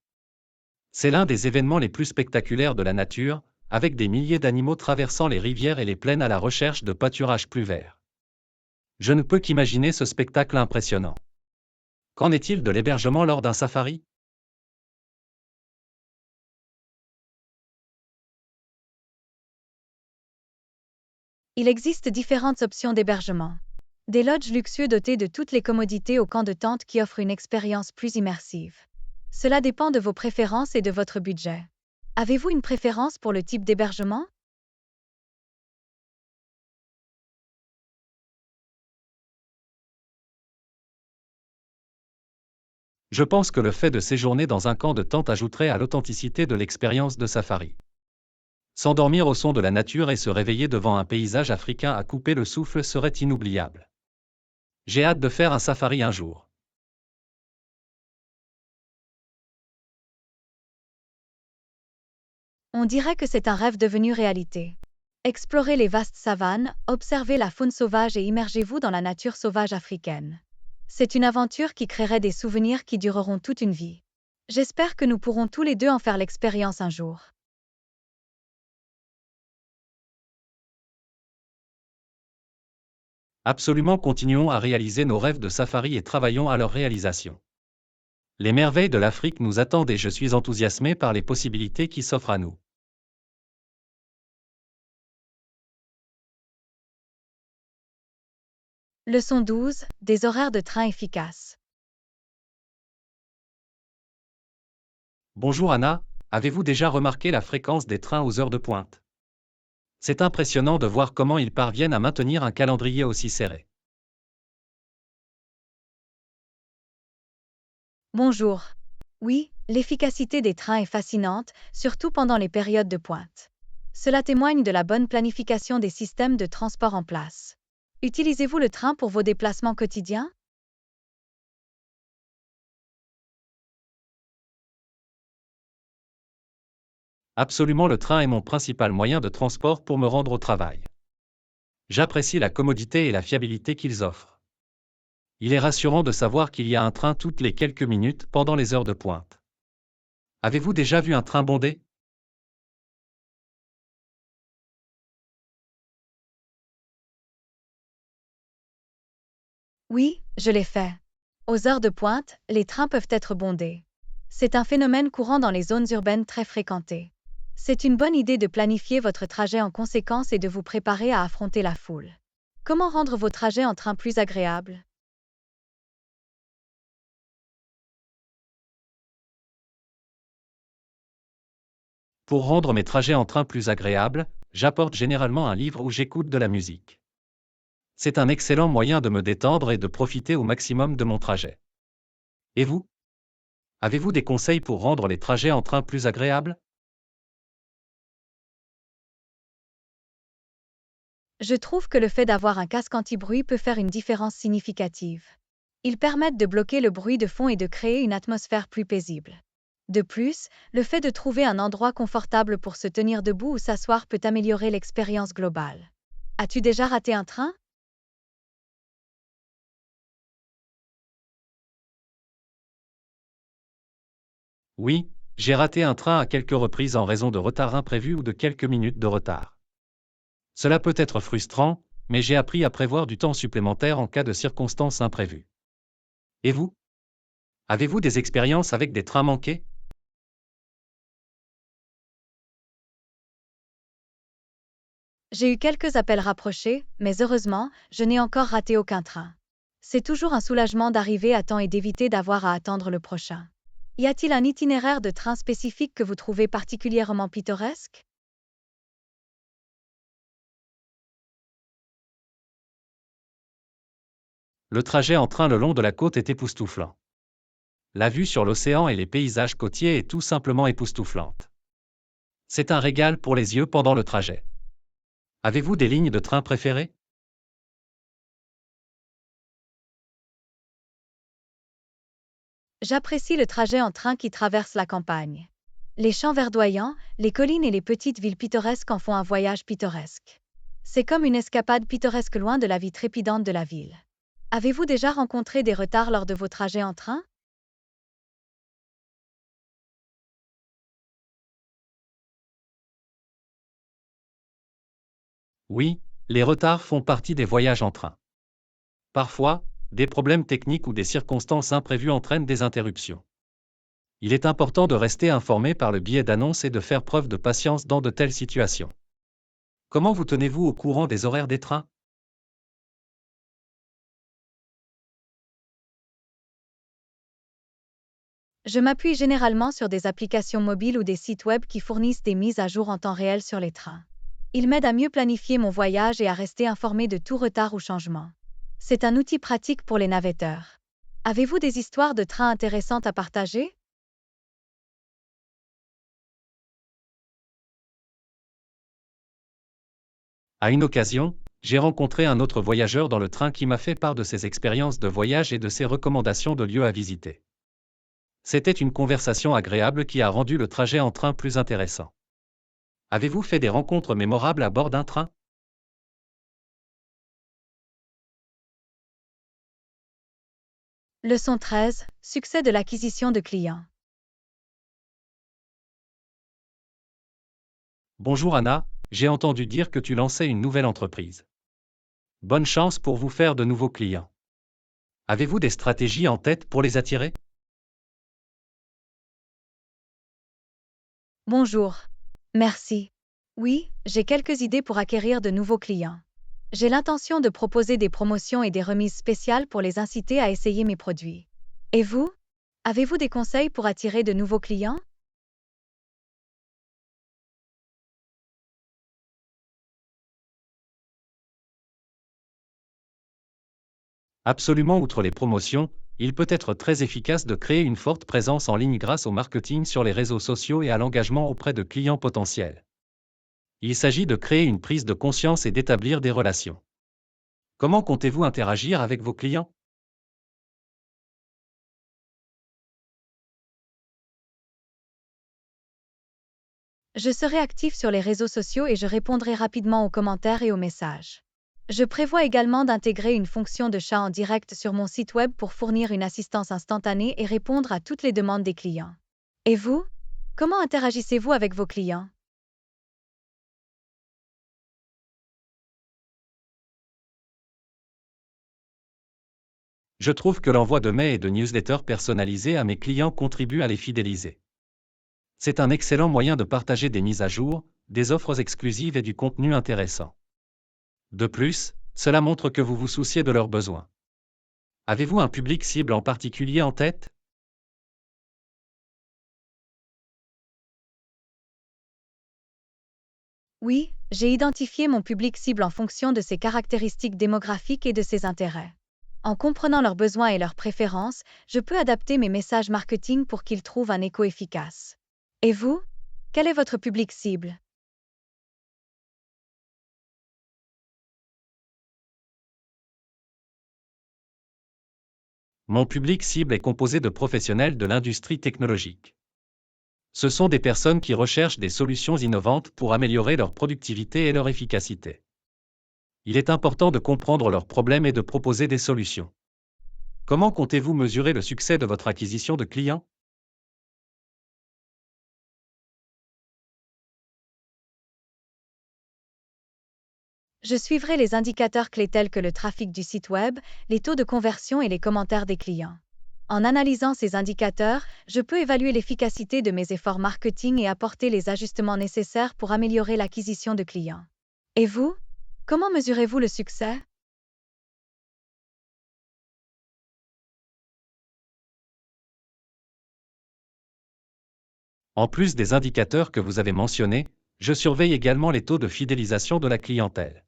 C'est l'un des événements les plus spectaculaires de la nature, avec des milliers d'animaux traversant les rivières et les plaines à la recherche de pâturages plus verts. Je ne peux qu'imaginer ce spectacle impressionnant. Qu'en est-il de l'hébergement lors d'un safari? Il existe différentes options d'hébergement. Des lodges luxueux dotés de toutes les commodités au camp de tente qui offrent une expérience plus immersive. Cela dépend de vos préférences et de votre budget. Avez-vous une préférence pour le type d'hébergement? Je pense que le fait de séjourner dans un camp de tente ajouterait à l'authenticité de l'expérience de safari. S'endormir au son de la nature et se réveiller devant un paysage africain à couper le souffle serait inoubliable. J'ai hâte de faire un safari un jour. On dirait que c'est un rêve devenu réalité. Explorez les vastes savanes, observez la faune sauvage et immergez-vous dans la nature sauvage africaine. C'est une aventure qui créerait des souvenirs qui dureront toute une vie. J'espère que nous pourrons tous les deux en faire l'expérience un jour. Absolument, continuons à réaliser nos rêves de safari et travaillons à leur réalisation. Les merveilles de l'Afrique nous attendent et je suis enthousiasmé par les possibilités qui s'offrent à nous. Leçon 12. Des horaires de train efficaces. Bonjour Anna, avez-vous déjà remarqué la fréquence des trains aux heures de pointe? C'est impressionnant de voir comment ils parviennent à maintenir un calendrier aussi serré. Bonjour. Oui, l'efficacité des trains est fascinante, surtout pendant les périodes de pointe. Cela témoigne de la bonne planification des systèmes de transport en place. Utilisez-vous le train pour vos déplacements quotidiens? Absolument, le train est mon principal moyen de transport pour me rendre au travail. J'apprécie la commodité et la fiabilité qu'ils offrent. Il est rassurant de savoir qu'il y a un train toutes les quelques minutes pendant les heures de pointe. Avez-vous déjà vu un train bondé? Oui, je l'ai fait. Aux heures de pointe, les trains peuvent être bondés. C'est un phénomène courant dans les zones urbaines très fréquentées. C'est une bonne idée de planifier votre trajet en conséquence et de vous préparer à affronter la foule. Comment rendre vos trajets en train plus agréables? Pour rendre mes trajets en train plus agréables, j'apporte généralement un livre ou j'écoute de la musique. C'est un excellent moyen de me détendre et de profiter au maximum de mon trajet. Et vous? Avez-vous des conseils pour rendre les trajets en train plus agréables? Je trouve que le fait d'avoir un casque anti-bruit peut faire une différence significative. Ils permettent de bloquer le bruit de fond et de créer une atmosphère plus paisible. De plus, le fait de trouver un endroit confortable pour se tenir debout ou s'asseoir peut améliorer l'expérience globale. As-tu déjà raté un train? Oui, j'ai raté un train à quelques reprises en raison de retard imprévu ou de quelques minutes de retard. Cela peut être frustrant, mais j'ai appris à prévoir du temps supplémentaire en cas de circonstances imprévues. Et vous? Avez-vous des expériences avec des trains manqués? J'ai eu quelques appels rapprochés, mais heureusement, je n'ai encore raté aucun train. C'est toujours un soulagement d'arriver à temps et d'éviter d'avoir à attendre le prochain. Y a-t-il un itinéraire de train spécifique que vous trouvez particulièrement pittoresque? Le trajet en train le long de la côte est époustouflant. La vue sur l'océan et les paysages côtiers est tout simplement époustouflante. C'est un régal pour les yeux pendant le trajet. Avez-vous des lignes de train préférées? J'apprécie le trajet en train qui traverse la campagne. Les champs verdoyants, les collines et les petites villes pittoresques en font un voyage pittoresque. C'est comme une escapade pittoresque loin de la vie trépidante de la ville. Avez-vous déjà rencontré des retards lors de vos trajets en train? Oui, les retards font partie des voyages en train. Parfois, des problèmes techniques ou des circonstances imprévues entraînent des interruptions. Il est important de rester informé par le biais d'annonces et de faire preuve de patience dans de telles situations. Comment vous tenez-vous au courant des horaires des trains? Je m'appuie généralement sur des applications mobiles ou des sites web qui fournissent des mises à jour en temps réel sur les trains. Ils m'aident à mieux planifier mon voyage et à rester informé de tout retard ou changement. C'est un outil pratique pour les navetteurs. Avez-vous des histoires de trains intéressantes à partager? À une occasion, j'ai rencontré un autre voyageur dans le train qui m'a fait part de ses expériences de voyage et de ses recommandations de lieux à visiter. C'était une conversation agréable qui a rendu le trajet en train plus intéressant. Avez-vous fait des rencontres mémorables à bord d'un train? Leçon 13. Succès de l'acquisition de clients. Bonjour Anna, j'ai entendu dire que tu lançais une nouvelle entreprise. Bonne chance pour vous faire de nouveaux clients. Avez-vous des stratégies en tête pour les attirer? Bonjour. Merci. Oui, j'ai quelques idées pour acquérir de nouveaux clients. J'ai l'intention de proposer des promotions et des remises spéciales pour les inciter à essayer mes produits. Et vous? Avez-vous des conseils pour attirer de nouveaux clients? Absolument, outre les promotions, il peut être très efficace de créer une forte présence en ligne grâce au marketing sur les réseaux sociaux et à l'engagement auprès de clients potentiels. Il s'agit de créer une prise de conscience et d'établir des relations. Comment comptez-vous interagir avec vos clients? Je serai actif sur les réseaux sociaux et je répondrai rapidement aux commentaires et aux messages. Je prévois également d'intégrer une fonction de chat en direct sur mon site web pour fournir une assistance instantanée et répondre à toutes les demandes des clients. Et vous? Comment interagissez-vous avec vos clients? Je trouve que l'envoi de mails et de newsletters personnalisés à mes clients contribue à les fidéliser. C'est un excellent moyen de partager des mises à jour, des offres exclusives et du contenu intéressant. De plus, cela montre que vous vous souciez de leurs besoins. Avez-vous un public cible en particulier en tête? Oui, j'ai identifié mon public cible en fonction de ses caractéristiques démographiques et de ses intérêts. En comprenant leurs besoins et leurs préférences, je peux adapter mes messages marketing pour qu'ils trouvent un écho efficace. Et vous? Quel est votre public cible? Mon public cible est composé de professionnels de l'industrie technologique. Ce sont des personnes qui recherchent des solutions innovantes pour améliorer leur productivité et leur efficacité. Il est important de comprendre leurs problèmes et de proposer des solutions. Comment comptez-vous mesurer le succès de votre acquisition de clients? Je suivrai les indicateurs clés tels que le trafic du site web, les taux de conversion et les commentaires des clients. En analysant ces indicateurs, je peux évaluer l'efficacité de mes efforts marketing et apporter les ajustements nécessaires pour améliorer l'acquisition de clients. Et vous? Comment mesurez-vous le succès? En plus des indicateurs que vous avez mentionnés, je surveille également les taux de fidélisation de la clientèle.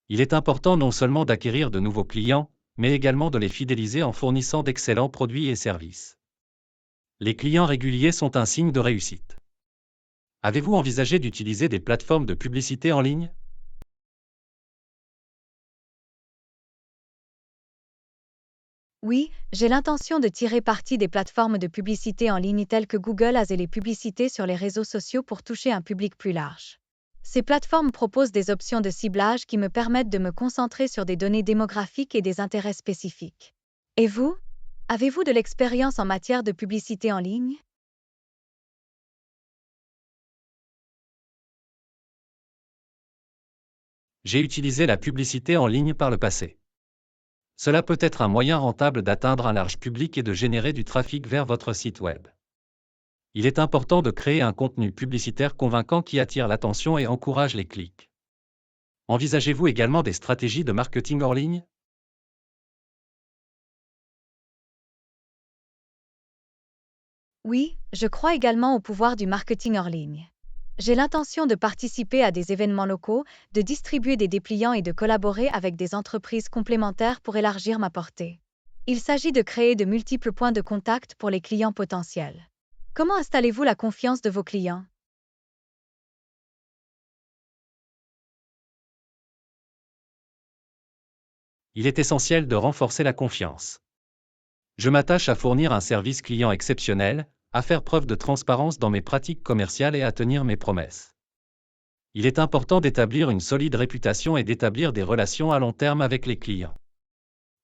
Il est important non seulement d'acquérir de nouveaux clients, mais également de les fidéliser en fournissant d'excellents produits et services. Les clients réguliers sont un signe de réussite. Avez-vous envisagé d'utiliser des plateformes de publicité en ligne? Oui, j'ai l'intention de tirer parti des plateformes de publicité en ligne telles que Google Ads et les publicités sur les réseaux sociaux pour toucher un public plus large. Ces plateformes proposent des options de ciblage qui me permettent de me concentrer sur des données démographiques et des intérêts spécifiques. Et vous? Avez-vous de l'expérience en matière de publicité en ligne? J'ai utilisé la publicité en ligne par le passé. Cela peut être un moyen rentable d'atteindre un large public et de générer du trafic vers votre site web. Il est important de créer un contenu publicitaire convaincant qui attire l'attention et encourage les clics. Envisagez-vous également des stratégies de marketing hors ligne? Oui, je crois également au pouvoir du marketing hors ligne. J'ai l'intention de participer à des événements locaux, de distribuer des dépliants et de collaborer avec des entreprises complémentaires pour élargir ma portée. Il s'agit de créer de multiples points de contact pour les clients potentiels. Comment installez-vous la confiance de vos clients? Il est essentiel de renforcer la confiance. Je m'attache à fournir un service client exceptionnel, à faire preuve de transparence dans mes pratiques commerciales et à tenir mes promesses. Il est important d'établir une solide réputation et d'établir des relations à long terme avec les clients.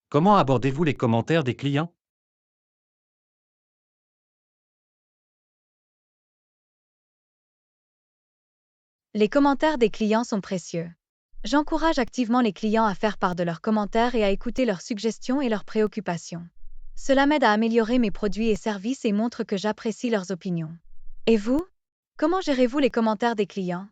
Comment abordez-vous les commentaires des clients? Les commentaires des clients sont précieux. J'encourage activement les clients à faire part de leurs commentaires et à écouter leurs suggestions et leurs préoccupations. Cela m'aide à améliorer mes produits et services et montre que j'apprécie leurs opinions. Et vous? Comment gérez-vous les commentaires des clients?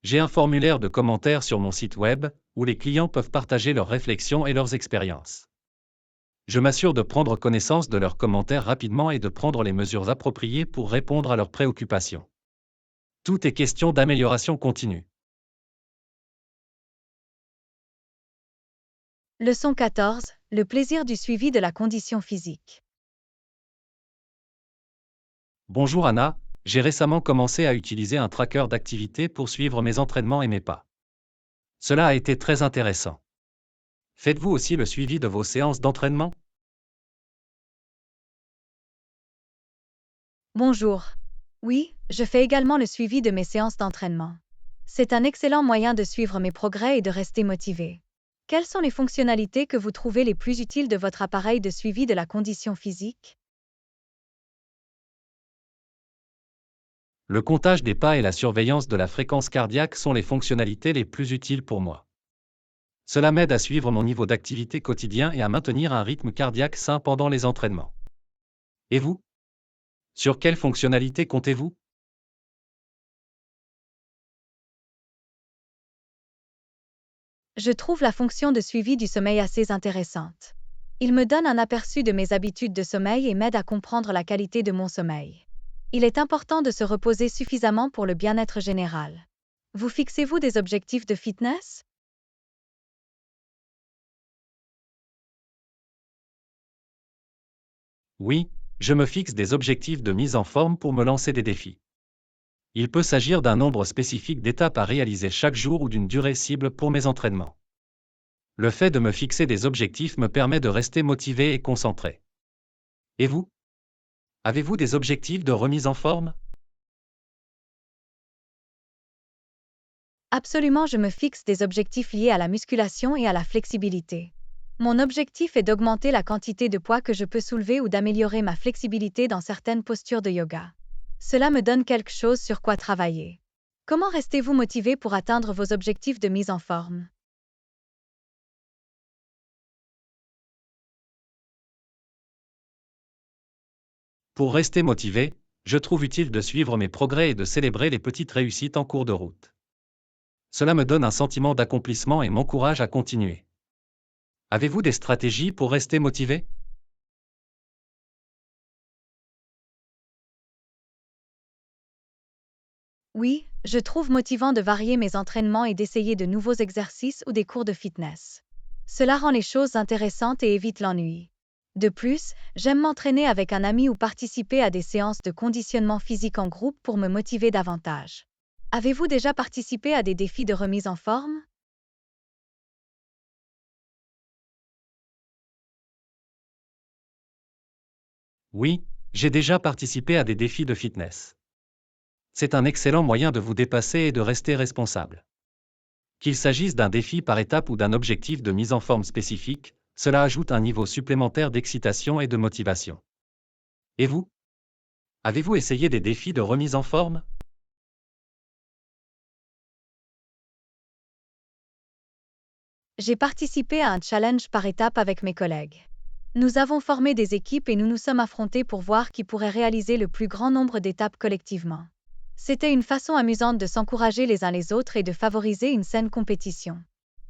J'ai un formulaire de commentaires sur mon site web, où les clients peuvent partager leurs réflexions et leurs expériences. Je m'assure de prendre connaissance de leurs commentaires rapidement et de prendre les mesures appropriées pour répondre à leurs préoccupations. Tout est question d'amélioration continue. Leçon 14. Le plaisir du suivi de la condition physique. Bonjour Anna, j'ai récemment commencé à utiliser un tracker d'activité pour suivre mes entraînements et mes pas. Cela a été très intéressant. Faites-vous aussi le suivi de vos séances d'entraînement? Bonjour. Oui, je fais également le suivi de mes séances d'entraînement. C'est un excellent moyen de suivre mes progrès et de rester motivé. Quelles sont les fonctionnalités que vous trouvez les plus utiles de votre appareil de suivi de la condition physique? Le comptage des pas et la surveillance de la fréquence cardiaque sont les fonctionnalités les plus utiles pour moi. Cela m'aide à suivre mon niveau d'activité quotidien et à maintenir un rythme cardiaque sain pendant les entraînements. Et vous? Sur quelles fonctionnalités comptez-vous? Je trouve la fonction de suivi du sommeil assez intéressante. Il me donne un aperçu de mes habitudes de sommeil et m'aide à comprendre la qualité de mon sommeil. Il est important de se reposer suffisamment pour le bien-être général. Vous fixez-vous des objectifs de fitness? Oui, je me fixe des objectifs de mise en forme pour me lancer des défis. Il peut s'agir d'un nombre spécifique d'étapes à réaliser chaque jour ou d'une durée cible pour mes entraînements. Le fait de me fixer des objectifs me permet de rester motivé et concentré. Et vous? Avez-vous des objectifs de remise en forme? Absolument, je me fixe des objectifs liés à la musculation et à la flexibilité. Mon objectif est d'augmenter la quantité de poids que je peux soulever ou d'améliorer ma flexibilité dans certaines postures de yoga. Cela me donne quelque chose sur quoi travailler. Comment restez-vous motivé pour atteindre vos objectifs de mise en forme? Pour rester motivé, je trouve utile de suivre mes progrès et de célébrer les petites réussites en cours de route. Cela me donne un sentiment d'accomplissement et m'encourage à continuer. Avez-vous des stratégies pour rester motivé? Oui, je trouve motivant de varier mes entraînements et d'essayer de nouveaux exercices ou des cours de fitness. Cela rend les choses intéressantes et évite l'ennui. De plus, j'aime m'entraîner avec un ami ou participer à des séances de conditionnement physique en groupe pour me motiver davantage. Avez-vous déjà participé à des défis de remise en forme? Oui, j'ai déjà participé à des défis de fitness. C'est un excellent moyen de vous dépasser et de rester responsable. Qu'il s'agisse d'un défi par étape ou d'un objectif de mise en forme spécifique, cela ajoute un niveau supplémentaire d'excitation et de motivation. Et vous? Avez-vous essayé des défis de remise en forme? J'ai participé à un challenge par étape avec mes collègues. Nous avons formé des équipes et nous nous sommes affrontés pour voir qui pourrait réaliser le plus grand nombre d'étapes collectivement. C'était une façon amusante de s'encourager les uns les autres et de favoriser une saine compétition.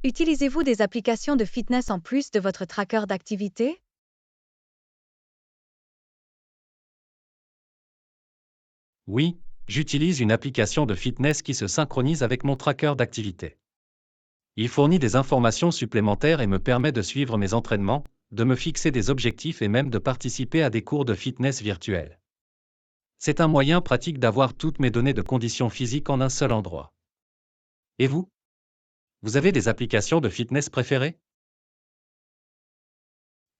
Utilisez-vous des applications de fitness en plus de votre tracker d'activité? Oui, j'utilise une application de fitness qui se synchronise avec mon tracker d'activité. Il fournit des informations supplémentaires et me permet de suivre mes entraînements, de me fixer des objectifs et même de participer à des cours de fitness virtuels. C'est un moyen pratique d'avoir toutes mes données de conditions physiques en un seul endroit. Et vous? Vous avez des applications de fitness préférées?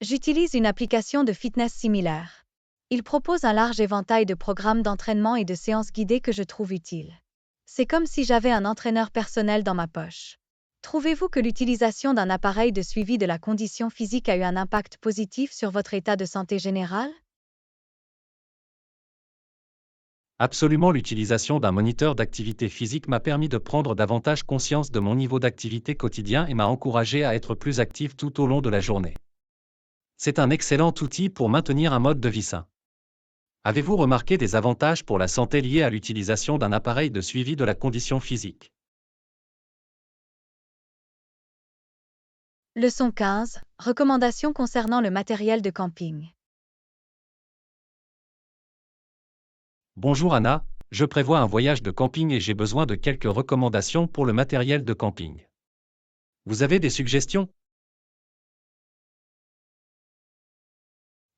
J'utilise une application de fitness similaire. Il propose un large éventail de programmes d'entraînement et de séances guidées que je trouve utiles. C'est comme si j'avais un entraîneur personnel dans ma poche. Trouvez-vous que l'utilisation d'un appareil de suivi de la condition physique a eu un impact positif sur votre état de santé général? Absolument, l'utilisation d'un moniteur d'activité physique m'a permis de prendre davantage conscience de mon niveau d'activité quotidien et m'a encouragé à être plus actif tout au long de la journée. C'est un excellent outil pour maintenir un mode de vie sain. Avez-vous remarqué des avantages pour la santé liés à l'utilisation d'un appareil de suivi de la condition physique? Leçon 15. Recommandations concernant le matériel de camping. Bonjour Anna, je prévois un voyage de camping et j'ai besoin de quelques recommandations pour le matériel de camping. Vous avez des suggestions?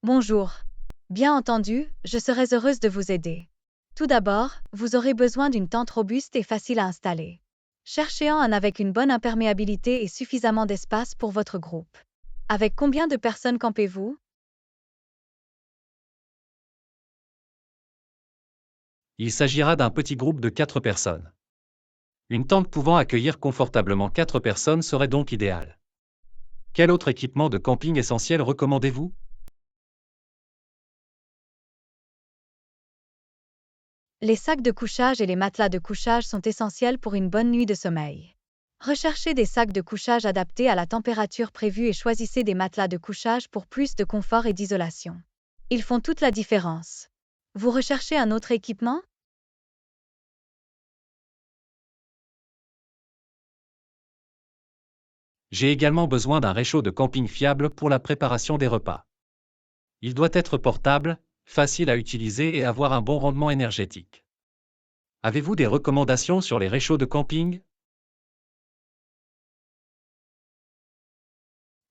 Bonjour. Bien entendu, je serais heureuse de vous aider. Tout d'abord, vous aurez besoin d'une tente robuste et facile à installer. Cherchez un avec une bonne imperméabilité et suffisamment d'espace pour votre groupe. Avec combien de personnes campez-vous? Il s'agira d'un petit groupe de 4 personnes. Une tente pouvant accueillir confortablement 4 personnes serait donc idéale. Quel autre équipement de camping essentiel recommandez-vous? Les sacs de couchage et les matelas de couchage sont essentiels pour une bonne nuit de sommeil. Recherchez des sacs de couchage adaptés à la température prévue et choisissez des matelas de couchage pour plus de confort et d'isolation. Ils font toute la différence. Vous recherchez un autre équipement? J'ai également besoin d'un réchaud de camping fiable pour la préparation des repas. Il doit être portable, facile à utiliser et avoir un bon rendement énergétique. Avez-vous des recommandations sur les réchauds de camping?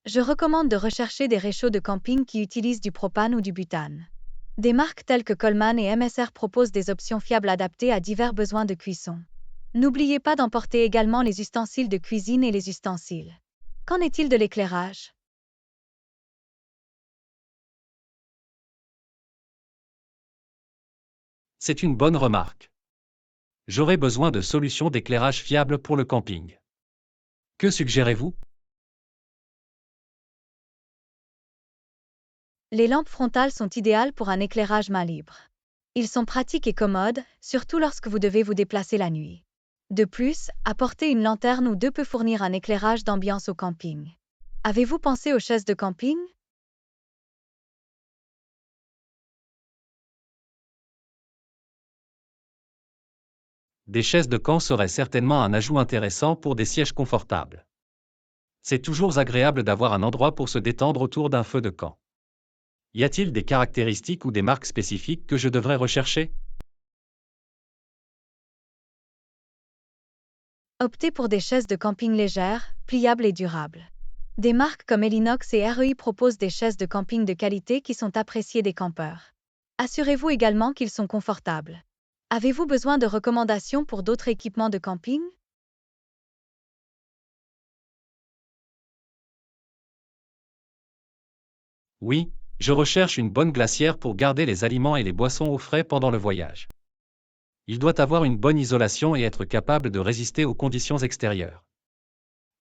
Je recommande de rechercher des réchauds de camping qui utilisent du propane ou du butane. Des marques telles que Coleman et MSR proposent des options fiables adaptées à divers besoins de cuisson. N'oubliez pas d'emporter également les ustensiles de cuisine et les ustensiles. Qu'en est-il de l'éclairage? C'est une bonne remarque. J'aurai besoin de solutions d'éclairage fiables pour le camping. Que suggérez-vous? Les lampes frontales sont idéales pour un éclairage main libre. Ils sont pratiques et commodes, surtout lorsque vous devez vous déplacer la nuit. De plus, apporter une lanterne ou deux peut fournir un éclairage d'ambiance au camping. Avez-vous pensé aux chaises de camping? Des chaises de camp seraient certainement un ajout intéressant pour des sièges confortables. C'est toujours agréable d'avoir un endroit pour se détendre autour d'un feu de camp. Y a-t-il des caractéristiques ou des marques spécifiques que je devrais rechercher? Optez pour des chaises de camping légères, pliables et durables. Des marques comme Elinox et REI proposent des chaises de camping de qualité qui sont appréciées des campeurs. Assurez-vous également qu'ils sont confortables. Avez-vous besoin de recommandations pour d'autres équipements de camping? Oui, je recherche une bonne glacière pour garder les aliments et les boissons au frais pendant le voyage. Il doit avoir une bonne isolation et être capable de résister aux conditions extérieures.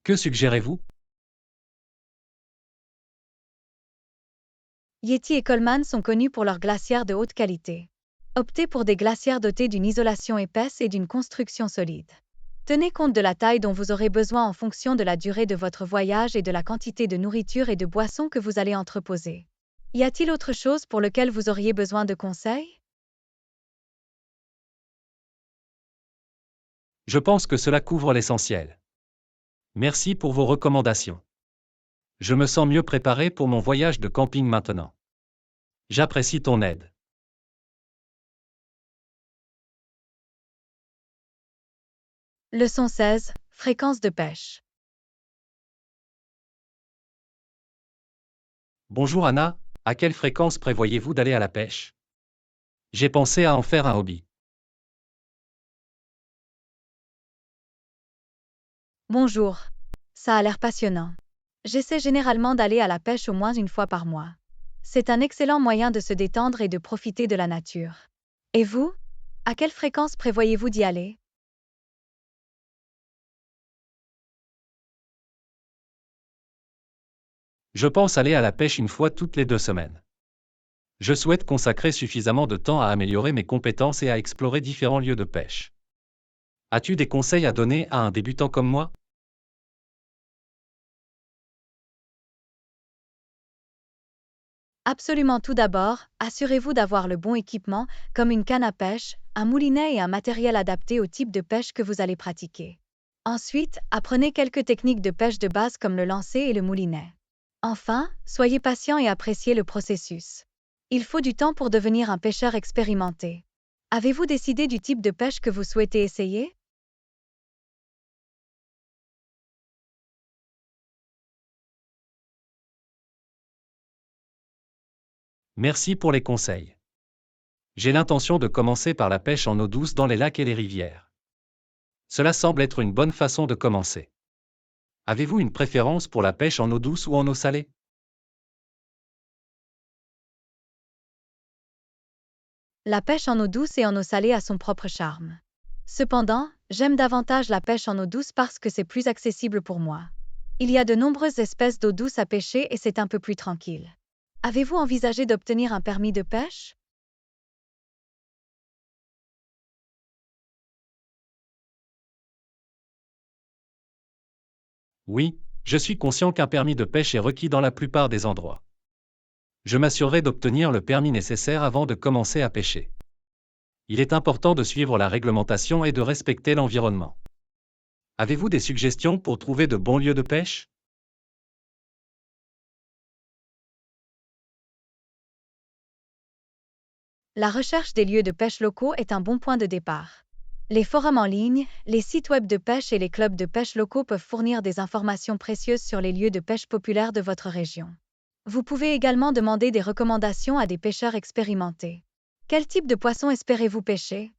Que suggérez-vous? Yeti et Coleman sont connus pour leurs glacières de haute qualité. Optez pour des glacières dotées d'une isolation épaisse et d'une construction solide. Tenez compte de la taille dont vous aurez besoin en fonction de la durée de votre voyage et de la quantité de nourriture et de boissons que vous allez entreposer. Y a-t-il autre chose pour lequel vous auriez besoin de conseils? Je pense que cela couvre l'essentiel. Merci pour vos recommandations. Je me sens mieux préparé pour mon voyage de camping maintenant. J'apprécie ton aide. Leçon 16. Fréquence de pêche. Bonjour Anna, à quelle fréquence prévoyez-vous d'aller à la pêche? J'ai pensé à en faire un hobby. Bonjour. Ça a l'air passionnant. J'essaie généralement d'aller à la pêche au moins une fois par mois. C'est un excellent moyen de se détendre et de profiter de la nature. Et vous? À quelle fréquence prévoyez-vous d'y aller? Je pense aller à la pêche une fois toutes les 2 semaines. Je souhaite consacrer suffisamment de temps à améliorer mes compétences et à explorer différents lieux de pêche. As-tu des conseils à donner à un débutant comme moi? Absolument, tout d'abord, assurez-vous d'avoir le bon équipement, comme une canne à pêche, un moulinet et un matériel adapté au type de pêche que vous allez pratiquer. Ensuite, apprenez quelques techniques de pêche de base comme le lancer et le moulinet. Enfin, soyez patient et appréciez le processus. Il faut du temps pour devenir un pêcheur expérimenté. Avez-vous décidé du type de pêche que vous souhaitez essayer? Merci pour les conseils. J'ai l'intention de commencer par la pêche en eau douce dans les lacs et les rivières. Cela semble être une bonne façon de commencer. Avez-vous une préférence pour la pêche en eau douce ou en eau salée? La pêche en eau douce et en eau salée a son propre charme. Cependant, j'aime davantage la pêche en eau douce parce que c'est plus accessible pour moi. Il y a de nombreuses espèces d'eau douce à pêcher et c'est un peu plus tranquille. Avez-vous envisagé d'obtenir un permis de pêche? Oui, je suis conscient qu'un permis de pêche est requis dans la plupart des endroits. Je m'assurerai d'obtenir le permis nécessaire avant de commencer à pêcher. Il est important de suivre la réglementation et de respecter l'environnement. Avez-vous des suggestions pour trouver de bons lieux de pêche? La recherche des lieux de pêche locaux est un bon point de départ. Les forums en ligne, les sites web de pêche et les clubs de pêche locaux peuvent fournir des informations précieuses sur les lieux de pêche populaires de votre région. Vous pouvez également demander des recommandations à des pêcheurs expérimentés. Quel type de poisson espérez-vous pêcher?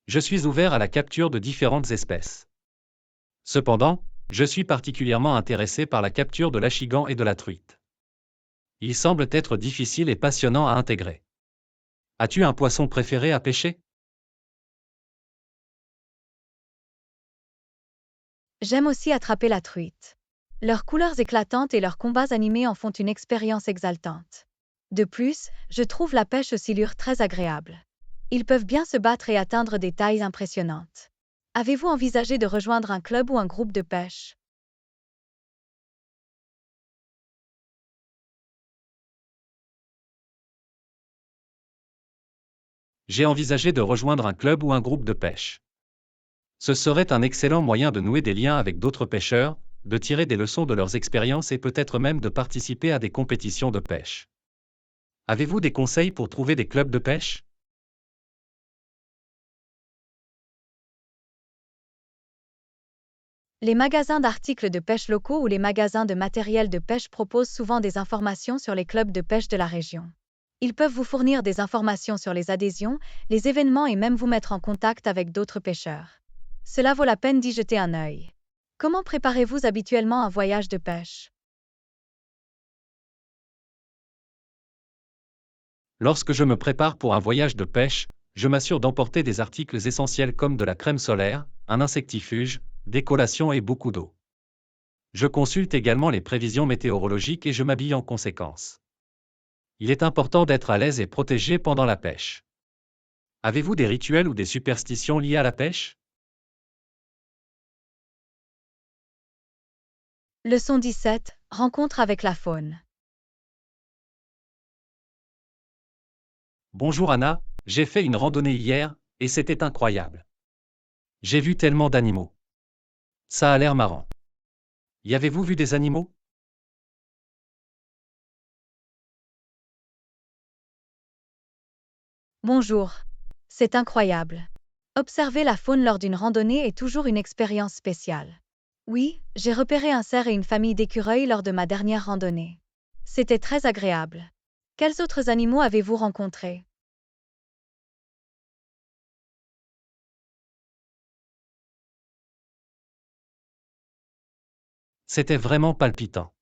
Je suis ouvert à la capture de différentes espèces. Cependant, je suis particulièrement intéressé par la capture de l'achigan et de la truite. Ils semblent être difficiles et passionnants à intégrer. As-tu un poisson préféré à pêcher? J'aime aussi attraper la truite. Leurs couleurs éclatantes et leurs combats animés en font une expérience exaltante. De plus, je trouve la pêche aux silures très agréable. Ils peuvent bien se battre et atteindre des tailles impressionnantes. Avez-vous envisagé de rejoindre un club ou un groupe de pêche? J'ai envisagé de rejoindre un club ou un groupe de pêche. Ce serait un excellent moyen de nouer des liens avec d'autres pêcheurs, de tirer des leçons de leurs expériences et peut-être même de participer à des compétitions de pêche. Avez-vous des conseils pour trouver des clubs de pêche? Les magasins d'articles de pêche locaux ou les magasins de matériel de pêche proposent souvent des informations sur les clubs de pêche de la région. Ils peuvent vous fournir des informations sur les adhésions, les événements et même vous mettre en contact avec d'autres pêcheurs. Cela vaut la peine d'y jeter un œil. Comment préparez-vous habituellement un voyage de pêche? Lorsque je me prépare pour un voyage de pêche, je m'assure d'emporter des articles essentiels comme de la crème solaire, un insectifuge, des collations et beaucoup d'eau. Je consulte également les prévisions météorologiques et je m'habille en conséquence. Il est important d'être à l'aise et protégé pendant la pêche. Avez-vous des rituels ou des superstitions liées à la pêche? Leçon 17. Rencontre avec la faune. Bonjour Anna, j'ai fait une randonnée hier, et c'était incroyable. J'ai vu tellement d'animaux. Ça a l'air marrant. Y avez-vous vu des animaux? Bonjour. C'est incroyable. Observer la faune lors d'une randonnée est toujours une expérience spéciale. Oui, j'ai repéré un cerf et une famille d'écureuils lors de ma dernière randonnée. C'était très agréable. Quels autres animaux avez-vous rencontrés? C'était vraiment palpitant.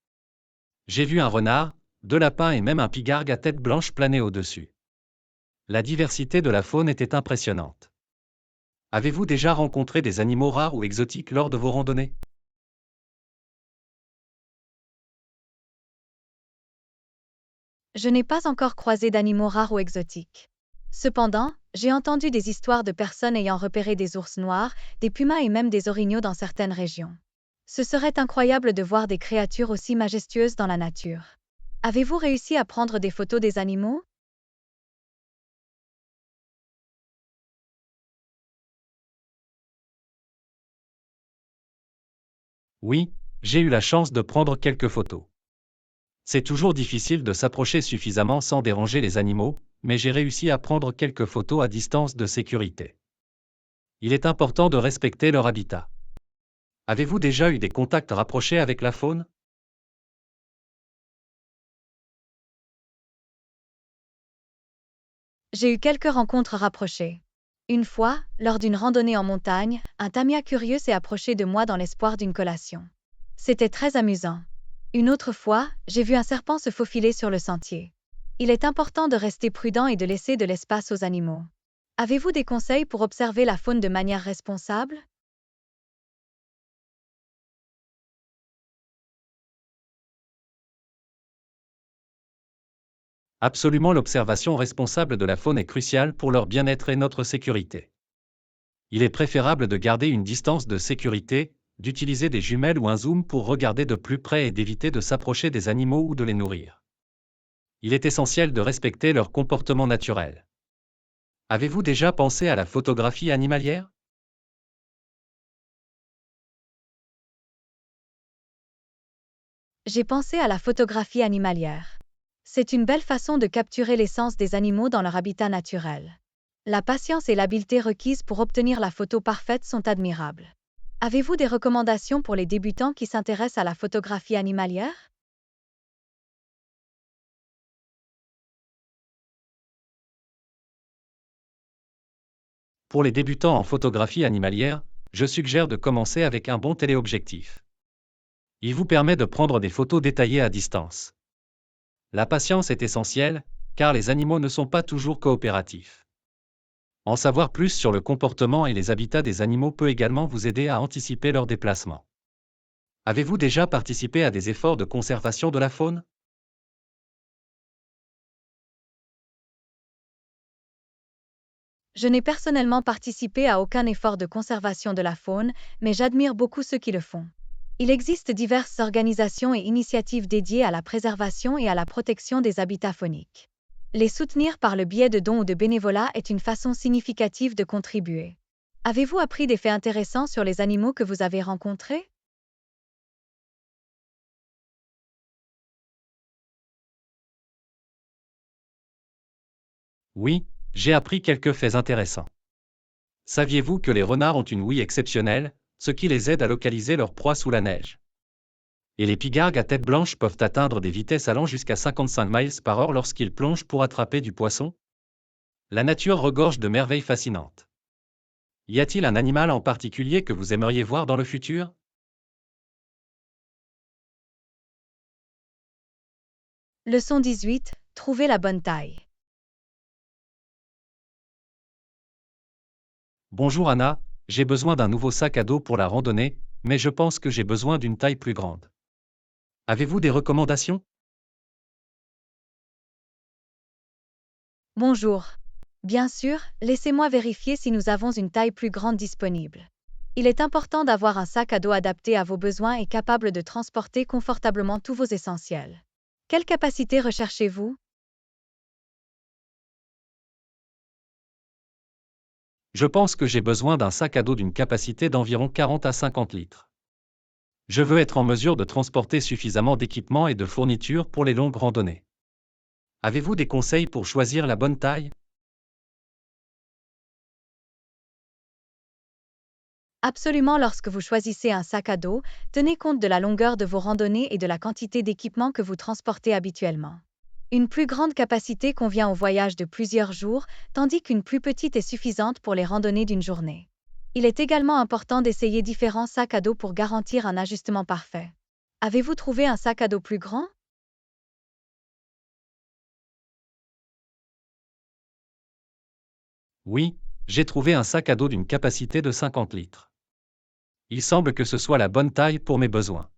J'ai vu un renard, 2 lapins et même un pigargue à tête blanche planer au-dessus. La diversité de la faune était impressionnante. Avez-vous déjà rencontré des animaux rares ou exotiques lors de vos randonnées? Je n'ai pas encore croisé d'animaux rares ou exotiques. Cependant, j'ai entendu des histoires de personnes ayant repéré des ours noirs, des pumas et même des orignaux dans certaines régions. Ce serait incroyable de voir des créatures aussi majestueuses dans la nature. Avez-vous réussi à prendre des photos des animaux? Oui, j'ai eu la chance de prendre quelques photos. C'est toujours difficile de s'approcher suffisamment sans déranger les animaux, mais j'ai réussi à prendre quelques photos à distance de sécurité. Il est important de respecter leur habitat. Avez-vous déjà eu des contacts rapprochés avec la faune? J'ai eu quelques rencontres rapprochées. Une fois, lors d'une randonnée en montagne, un tamia curieux s'est approché de moi dans l'espoir d'une collation. C'était très amusant. Une autre fois, j'ai vu un serpent se faufiler sur le sentier. Il est important de rester prudent et de laisser de l'espace aux animaux. Avez-vous des conseils pour observer la faune de manière responsable? Absolument, l'observation responsable de la faune est cruciale pour leur bien-être et notre sécurité. Il est préférable de garder une distance de sécurité, d'utiliser des jumelles ou un zoom pour regarder de plus près et d'éviter de s'approcher des animaux ou de les nourrir. Il est essentiel de respecter leur comportement naturel. Avez-vous déjà pensé à la photographie animalière? J'ai pensé à la photographie animalière. C'est une belle façon de capturer l'essence des animaux dans leur habitat naturel. La patience et l'habileté requises pour obtenir la photo parfaite sont admirables. Avez-vous des recommandations pour les débutants qui s'intéressent à la photographie animalière? Pour les débutants en photographie animalière, je suggère de commencer avec un bon téléobjectif. Il vous permet de prendre des photos détaillées à distance. La patience est essentielle, car les animaux ne sont pas toujours coopératifs. En savoir plus sur le comportement et les habitats des animaux peut également vous aider à anticiper leurs déplacements. Avez-vous déjà participé à des efforts de conservation de la faune? Je n'ai personnellement participé à aucun effort de conservation de la faune, mais j'admire beaucoup ceux qui le font. Il existe diverses organisations et initiatives dédiées à la préservation et à la protection des habitats fauniques. Les soutenir par le biais de dons ou de bénévolat est une façon significative de contribuer. Avez-vous appris des faits intéressants sur les animaux que vous avez rencontrés? Oui, j'ai appris quelques faits intéressants. Saviez-vous que les renards ont une ouïe exceptionnelle, ce qui les aide à localiser leur proie sous la neige? Et les pigargues à tête blanche peuvent atteindre des vitesses allant jusqu'à 55 miles par heure lorsqu'ils plongent pour attraper du poisson? La nature regorge de merveilles fascinantes. Y a-t-il un animal en particulier que vous aimeriez voir dans le futur? Leçon 18. Trouvez la bonne taille. Bonjour Anna, j'ai besoin d'un nouveau sac à dos pour la randonnée, mais je pense que j'ai besoin d'une taille plus grande. Avez-vous des recommandations? Bonjour. Bien sûr, laissez-moi vérifier si nous avons une taille plus grande disponible. Il est important d'avoir un sac à dos adapté à vos besoins et capable de transporter confortablement tous vos essentiels. Quelle capacité recherchez-vous? Je pense que j'ai besoin d'un sac à dos d'une capacité d'environ 40 à 50 litres. Je veux être en mesure de transporter suffisamment d'équipements et de fournitures pour les longues randonnées. Avez-vous des conseils pour choisir la bonne taille? Absolument, lorsque vous choisissez un sac à dos, tenez compte de la longueur de vos randonnées et de la quantité d'équipements que vous transportez habituellement. Une plus grande capacité convient aux voyages de plusieurs jours, tandis qu'une plus petite est suffisante pour les randonnées d'une journée. Il est également important d'essayer différents sacs à dos pour garantir un ajustement parfait. Avez-vous trouvé un sac à dos plus grand? Oui, j'ai trouvé un sac à dos d'une capacité de 50 litres. Il semble que ce soit la bonne taille pour mes besoins.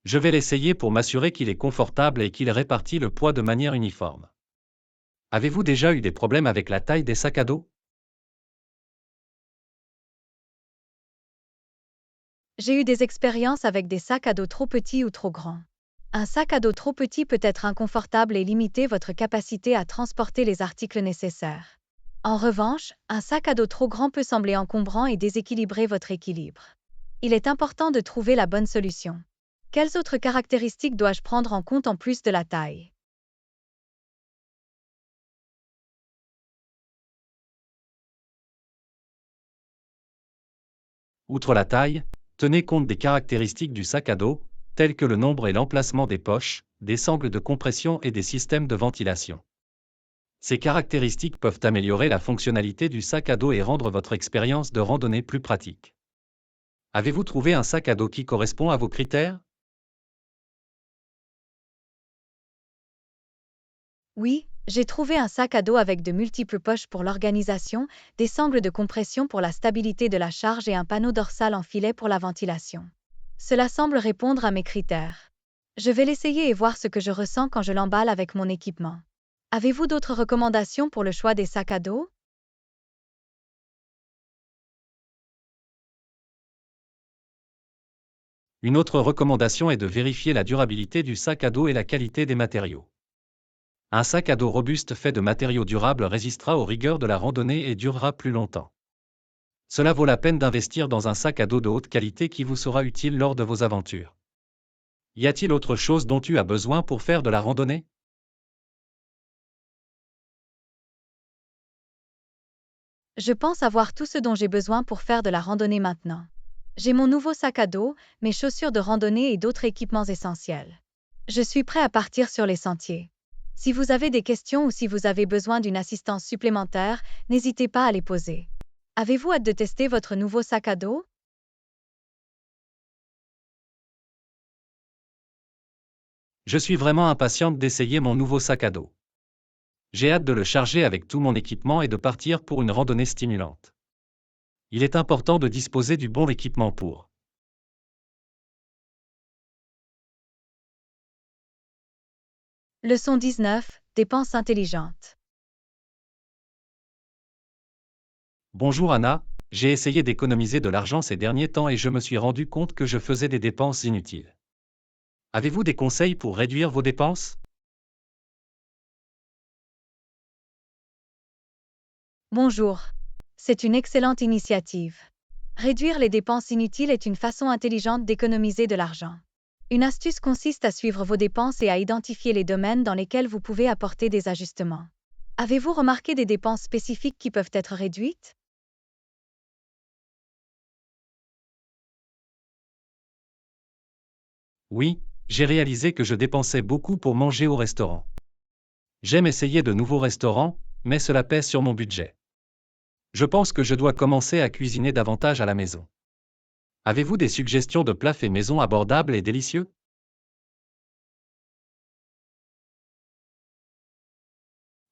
Je vais l'essayer pour m'assurer qu'il est confortable et qu'il répartit le poids de manière uniforme. Avez-vous déjà eu des problèmes avec la taille des sacs à dos? J'ai eu des expériences avec des sacs à dos trop petits ou trop grands. Un sac à dos trop petit peut être inconfortable et limiter votre capacité à transporter les articles nécessaires. En revanche, un sac à dos trop grand peut sembler encombrant et déséquilibrer votre équilibre. Il est important de trouver la bonne solution. Quelles autres caractéristiques dois-je prendre en compte en plus de la taille? Outre la taille, tenez compte des caractéristiques du sac à dos, telles que le nombre et l'emplacement des poches, des sangles de compression et des systèmes de ventilation. Ces caractéristiques peuvent améliorer la fonctionnalité du sac à dos et rendre votre expérience de randonnée plus pratique. Avez-vous trouvé un sac à dos qui correspond à vos critères? Oui, j'ai trouvé un sac à dos avec de multiples poches pour l'organisation, des sangles de compression pour la stabilité de la charge et un panneau dorsal en filet pour la ventilation. Cela semble répondre à mes critères. Je vais l'essayer et voir ce que je ressens quand je l'emballe avec mon équipement. Avez-vous d'autres recommandations pour le choix des sacs à dos? Une autre recommandation est de vérifier la durabilité du sac à dos et la qualité des matériaux. Un sac à dos robuste fait de matériaux durables résistera aux rigueurs de la randonnée et durera plus longtemps. Cela vaut la peine d'investir dans un sac à dos de haute qualité qui vous sera utile lors de vos aventures. Y a-t-il autre chose dont tu as besoin pour faire de la randonnée? Je pense avoir tout ce dont j'ai besoin pour faire de la randonnée maintenant. J'ai mon nouveau sac à dos, mes chaussures de randonnée et d'autres équipements essentiels. Je suis prêt à partir sur les sentiers. Si vous avez des questions ou si vous avez besoin d'une assistance supplémentaire, n'hésitez pas à les poser. Avez-vous hâte de tester votre nouveau sac à dos? Je suis vraiment impatiente d'essayer mon nouveau sac à dos. J'ai hâte de le charger avec tout mon équipement et de partir pour une randonnée stimulante. Il est important de disposer du bon équipement pour. Leçon 19. Dépenses intelligentes. Bonjour Anna, j'ai essayé d'économiser de l'argent ces derniers temps et je me suis rendu compte que je faisais des dépenses inutiles. Avez-vous des conseils pour réduire vos dépenses? Bonjour. C'est une excellente initiative. Réduire les dépenses inutiles est une façon intelligente d'économiser de l'argent. Une astuce consiste à suivre vos dépenses et à identifier les domaines dans lesquels vous pouvez apporter des ajustements. Avez-vous remarqué des dépenses spécifiques qui peuvent être réduites? Oui, j'ai réalisé que je dépensais beaucoup pour manger au restaurant. J'aime essayer de nouveaux restaurants, mais cela pèse sur mon budget. Je pense que je dois commencer à cuisiner davantage à la maison. Avez-vous des suggestions de plats faits maison abordables et délicieux?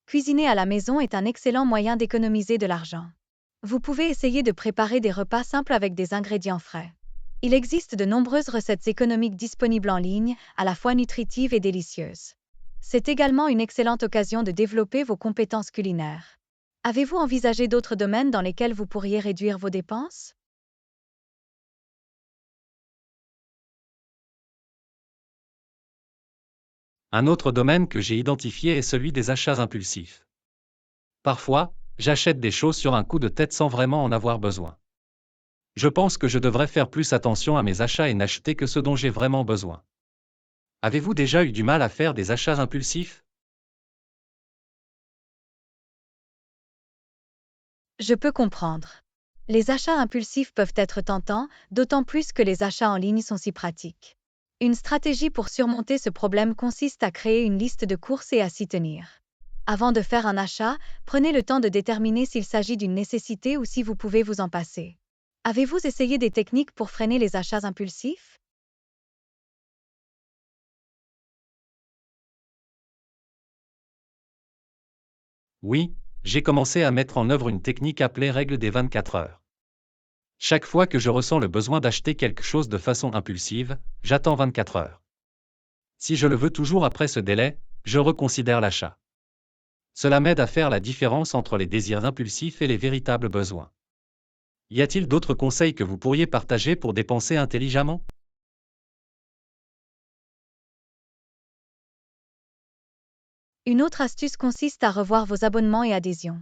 Cuisiner à la maison est un excellent moyen d'économiser de l'argent. Vous pouvez essayer de préparer des repas simples avec des ingrédients frais. Il existe de nombreuses recettes économiques disponibles en ligne, à la fois nutritives et délicieuses. C'est également une excellente occasion de développer vos compétences culinaires. Avez-vous envisagé d'autres domaines dans lesquels vous pourriez réduire vos dépenses? Un autre domaine que j'ai identifié est celui des achats impulsifs. Parfois, j'achète des choses sur un coup de tête sans vraiment en avoir besoin. Je pense que je devrais faire plus attention à mes achats et n'acheter que ce dont j'ai vraiment besoin. Avez-vous déjà eu du mal à faire des achats impulsifs? Je peux comprendre. Les achats impulsifs peuvent être tentants, d'autant plus que les achats en ligne sont si pratiques. Une stratégie pour surmonter ce problème consiste à créer une liste de courses et à s'y tenir. Avant de faire un achat, prenez le temps de déterminer s'il s'agit d'une nécessité ou si vous pouvez vous en passer. Avez-vous essayé des techniques pour freiner les achats impulsifs? Oui, j'ai commencé à mettre en œuvre une technique appelée règle des 24 heures. Chaque fois que je ressens le besoin d'acheter quelque chose de façon impulsive, j'attends 24 heures. Si je le veux toujours après ce délai, je reconsidère l'achat. Cela m'aide à faire la différence entre les désirs impulsifs et les véritables besoins. Y a-t-il d'autres conseils que vous pourriez partager pour dépenser intelligemment? Une autre astuce consiste à revoir vos abonnements et adhésions.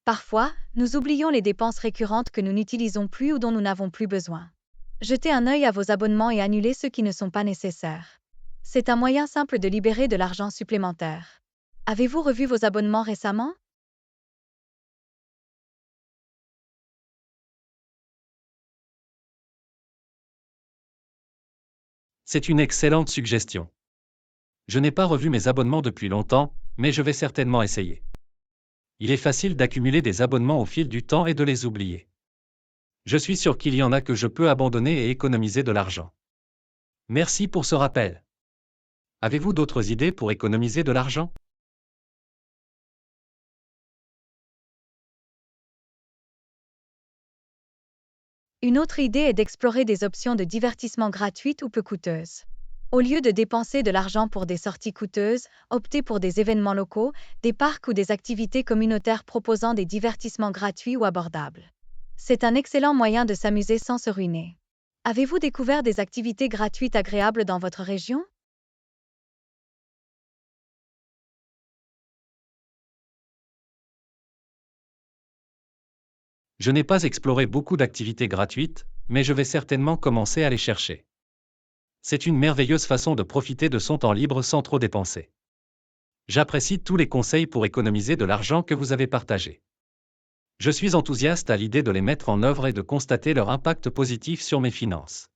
Parfois, nous oublions les dépenses récurrentes que nous n'utilisons plus ou dont nous n'avons plus besoin. Jetez un œil à vos abonnements et annulez ceux qui ne sont pas nécessaires. C'est un moyen simple de libérer de l'argent supplémentaire. Avez-vous revu vos abonnements récemment? C'est une excellente suggestion. Je n'ai pas revu mes abonnements depuis longtemps, mais je vais certainement essayer. Il est facile d'accumuler des abonnements au fil du temps et de les oublier. Je suis sûr qu'il y en a que je peux abandonner et économiser de l'argent. Merci pour ce rappel. Avez-vous d'autres idées pour économiser de l'argent? Une autre idée est d'explorer des options de divertissement gratuites ou peu coûteuses. Au lieu de dépenser de l'argent pour des sorties coûteuses, optez pour des événements locaux, des parcs ou des activités communautaires proposant des divertissements gratuits ou abordables. C'est un excellent moyen de s'amuser sans se ruiner. Avez-vous découvert des activités gratuites agréables dans votre région? Je n'ai pas exploré beaucoup d'activités gratuites, mais je vais certainement commencer à les chercher. C'est une merveilleuse façon de profiter de son temps libre sans trop dépenser. J'apprécie tous les conseils pour économiser de l'argent que vous avez partagés. Je suis enthousiaste à l'idée de les mettre en œuvre et de constater leur impact positif sur mes finances.